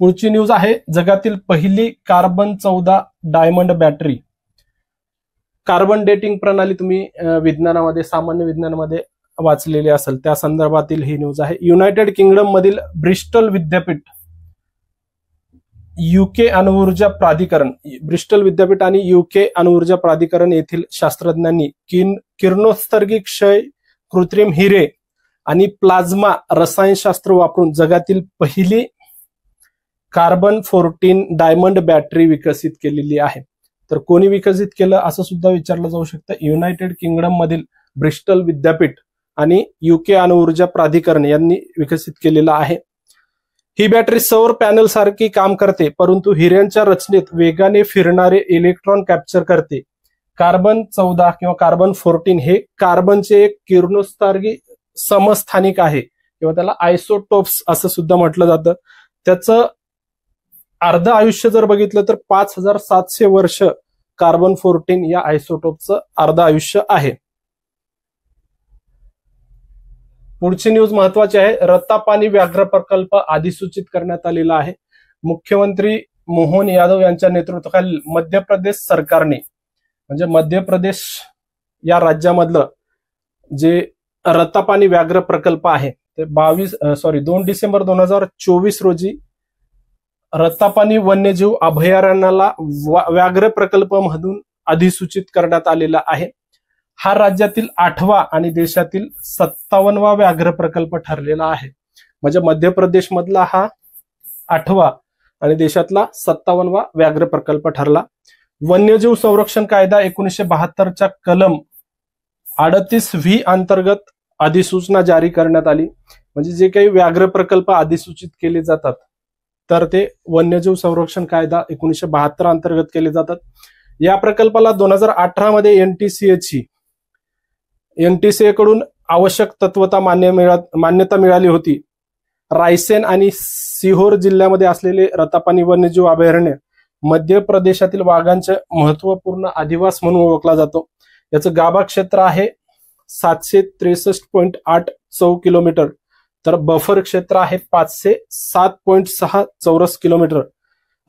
पुढची न्यूज आहे जगातील पहिली carbon 14 diamond battery. Carbon dating प्रणाली तुम्ही विज्ञानामध्ये, सामान्य विज्ञानामध्ये वाचलेली असेल, त्या संदर्भातील ही न्यूज आहे. युनायटेड किंगडम मधील ब्रिस्टल विद्यापीठ, युके अणुऊर्जा प्राधिकरण, ब्रिस्टल विद्यापीठ आणि युके अणुऊर्जा प्राधिकरण येथील शास्त्रज्ञांनी किरणोत्सर्गी क्षय, कृत्रिम हिरे आणि प्लाझ्मा रसायनशास्त्र वापरून जगातील पहिली कार्बन 14 डायमंड बॅटरी विकसित केलेली आहे. तर कोणी विकसित केलं असं सुद्धा विचारलं जाऊ शकतं. युनायटेड किंगडम मधील ब्रिस्टल विद्यापीठ आणि युके अणुऊर्जा प्राधिकरण यांनी विकसित केलेला आहे. ही बॅटरी सौर पॅनल सारखी काम करते, परंतु हिऱ्यांच्या रचनेत वेगाने फिरणारे इलेक्ट्रॉन कॅप्चर करते. कार्बन 14 किंवा कार्बन 14 हे कार्बनचे एक किरणोत्सर्गी समस्थानिक आहे, किंवा त्याला आयसोटोप्स असं सुद्धा म्हटलं जातं. त्याचं अर्ध आयुष्य जर बघितलं तर 5700 वर्ष कार्बन 14 या आयसोटोपचं अर्ध आयुष्य आहे. पुढची न्यूज महत्वाची आहे. रत्तापानी व्याघ्र प्रकल्प अधिसूचित करण्यात आलेला आहे. मुख्यमंत्री मोहन यादव यांच्या नेतृत्वाखाली मध्य प्रदेश सरकारने, म्हणजे मध्य प्रदेश या राज्यामधलं जे रत्तापानी व्याघ्र प्रकल्प आहे ते 2 डिसेंबर 2024 रोजी रत्तापानी वन्यजीव अभयारण्याला व्याघ्र प्रकल्प म्हणून अधिसूचित करण्यात आलेला आहे. हा राज्यातील 8वा आणि देशातील 57वा व्याघ्र प्रकल्प ठरलेला आहे. म्हणजे मध्य प्रदेश मधला हा 8वा आणि देशातला 57वा व्याघ्र प्रकल्प ठरला. वन्यजीव संरक्षण कायदा 1972च्या कलम 38V अंतर्गत अधिसूचना जारी करण्यात आली. म्हणजे जे काही व्याघ्र प्रकल्प अधिसूचित केले जातात तर ते वन्यजीव संरक्षण कायदा 1972 अंतर्गत केले जातात. या प्रकल्पाला 2018 मध्ये एनटीसीए कडून आवश्यक तत्वता मान्यता मिळाली होती. रायसेन आणि सिहोर जिल्ह्यामध्ये असलेले रत्तापानी वन्यजीव अभयारण्य मध्य प्रदेशातील वाघांचे महत्वपूर्ण अधिवास म्हणून ओळखला जातो. याचं गाभा क्षेत्र आहे 763.8 चौ किलोमीटर, तर बफर क्षेत्र आहे 507.6 चौरस किलोमीटर.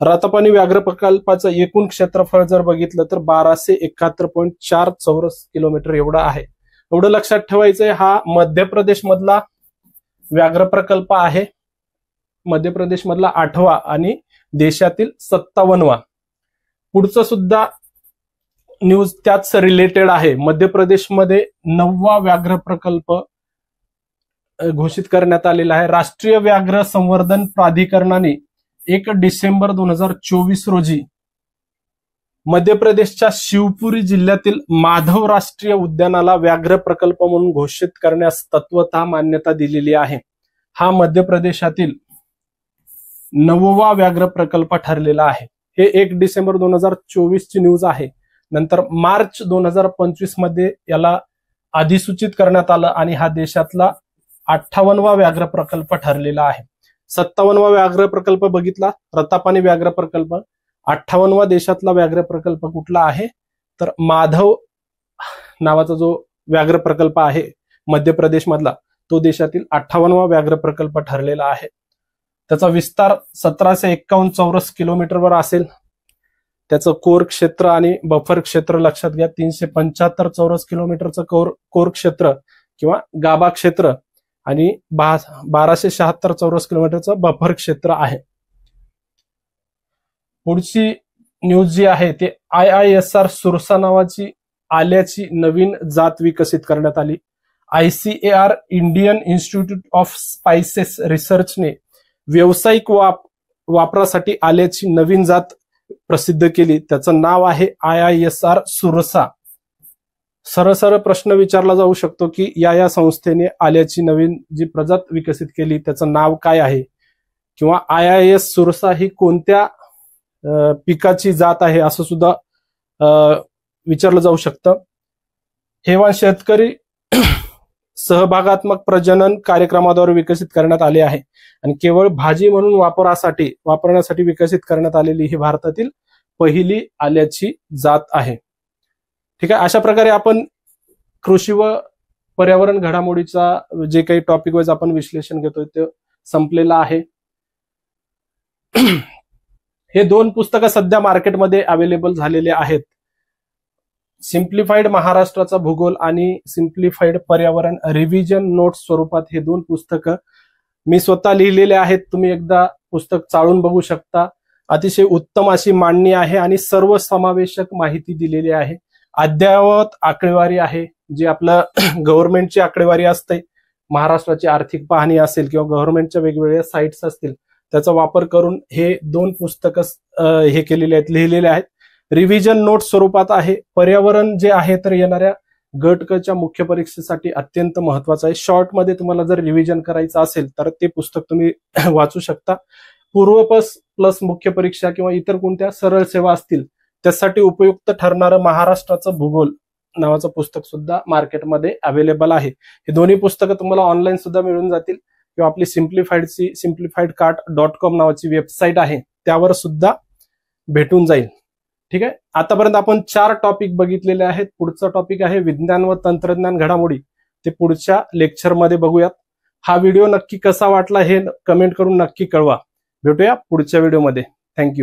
रत्तापानी व्याघ्र प्रकल्पाचं एकूण क्षेत्रफळ जर बघितलं तर 1271.4 चौरस किलोमीटर एवढं आहे. एवढं लक्षात ठेवायचंय. हा मध्य प्रदेश मधला व्याघ्र प्रकल्प आहे, मध्य प्रदेश मधला 8वा आणि देशातील 57वा. पुढचं सुद्धा न्यूज त्याच रिलेटेड आहे. मध्य प्रदेशमध्ये 9वा व्याघ्र प्रकल्प घोषित करण्यात आलेला आहे. राष्ट्रीय व्याघ्र संवर्धन प्राधिकरणाने 1 डिसेंबर 2024 रोजी मध्य प्रदेशच्या शिवपुरी जिल्ह्यातील माधव राष्ट्रीय उद्यानाला व्याघ्र प्रकल्प म्हणून घोषित करण्यास तत्वतः मान्यता दिलेली आहे. हा मध्य प्रदेशातील 9वा व्याघ्र प्रकल्प ठरलेला आहे. हे 1 डिसेंबर 2024 ची न्यूज आहे. नंतर मार्च 2025 मध्ये याला अधिसूचित करण्यात आलं आणि हा देशातला 58वा व्याघ्र प्रकल्प ठरलेला आहे. 57वा व्याघ्र प्रकल्प बघितला रत्तापानी व्याघ्र प्रकल्प. 58वा देशातला व्याघ्र प्रकल्प कुठला आहे तर माधव नावाचा जो व्याघ्र प्रकल्प आहे मध्य प्रदेश मधला तो देशातील 58वा व्याघ्र प्रकल्प ठरलेला आहे. त्याचा विस्तार 1751 चौरस किलोमीटरवर असेल. त्याचं कोर क्षेत्र आणि बफर क्षेत्र लक्षात घ्या. 375 चौरस किलोमीटरचं कोर क्षेत्र किंवा गाभा क्षेत्र आणि 1276 चौरस किलोमीटरचं बफर क्षेत्र आहे. पुढची न्यूज जी आहे ते IISR सुरसा नावाची आल्याची नवीन जात विकसित करण्यात आली. ICAR Indian Institute of Spices रिसर्चने व्यावसायिक वापरासाठी आल्याची नवीन जात प्रसिद्ध केली. त्याचं नाव आहे IISR सुरसा. सरळ प्रश्न विचारला जाऊ शकतो की या संस्थेने आल्याची नवीन जी प्रजात विकसित केली त्याचं नाव काय आहे किंवा IIS सुरसा ही कोणत्या पिकाची जात आहे असं सुद्धा विचारलं जाऊ शकतं. हेवान शेतकरी सहभागात्मक प्रजनन कार्यक्रमाद्वारे विकसित करण्यात आले आहे आणि केवळ भाजी म्हणून वापरण्यासाठी विकसित करण्यात आलेली ही भारतातील पहिली आल्याची जात आहे. ठीक आहे. अशा प्रकारे आपण कृषी व पर्यावरण घडामोडीचा जे काही टॉपिक वाईज आपण विश्लेषण घेतोय ते संपलेलं आहे. हे 2 पुस्तकं सध्या मार्केटमध्ये अवेलेबल झालेले आहेत. सिम्प्लिफाईड महाराष्ट्राचा भूगोल आणि सिम्प्लिफाईड पर्यावरण रिव्हिजन नोट्स स्वरूपात हे 2 पुस्तकं मी स्वतः लिहिलेले आहेत. तुम्ही एकदा पुस्तक चाळून बघू शकता. अतिशय उत्तम अशी मांडणी आहे आणि सर्वसमावेशक माहिती दिलेली आहे. अद्ययावत आकडेवारी आहे जी आपलं गव्हर्नमेंटची आकडेवारी असते. महाराष्ट्राची आर्थिक पाहणी असेल किंवा गव्हर्नमेंटच्या वेगवेगळ्या साइट्स असतील त्याचा वापर करून हे 2 पुस्तकं हे केलेले आहेत लिहिलेले आहेत. रिव्हिजन नोट स्वरूपात आहे. पर्यावरण जे आहे तर येणाऱ्या गट क च्या मुख्य परीक्षेसाठी अत्यंत महत्वाचं आहे. शॉर्ट मध्ये तुम्हाला जर रिव्हिजन करायचं असेल तर ते पुस्तक तुम्ही वाचू शकता. पूर्व प्लस मुख्य परीक्षा किंवा इतर कोणत्या सरळ सेवा असतील त्यासाठी उपयुक्त ठरणारं महाराष्ट्राचं भूगोल नावाचं पुस्तक सुद्धा मार्केटमध्ये अवेलेबल आहे. हे दोन्ही पुस्तकं तुम्हाला ऑनलाईन सुद्धा मिळून जातील किंवा आपली simplifiedcart.com नावाची वेबसाईट आहे त्यावर सुद्धा भेटून जाईल. ठीक आहे. आतापर्यंत आपण 4 टॉपिक बघितलेले आहेत. पुढचा टॉपिक आहे विज्ञान व तंत्रज्ञान घडामोडी. ते पुढच्या लेक्चरमध्ये बघूयात. हा व्हिडिओ नक्की कसा वाटला हे कमेंट करून नक्की कळवा. भेटूया पुढच्या व्हिडिओमध्ये. थँक्यू.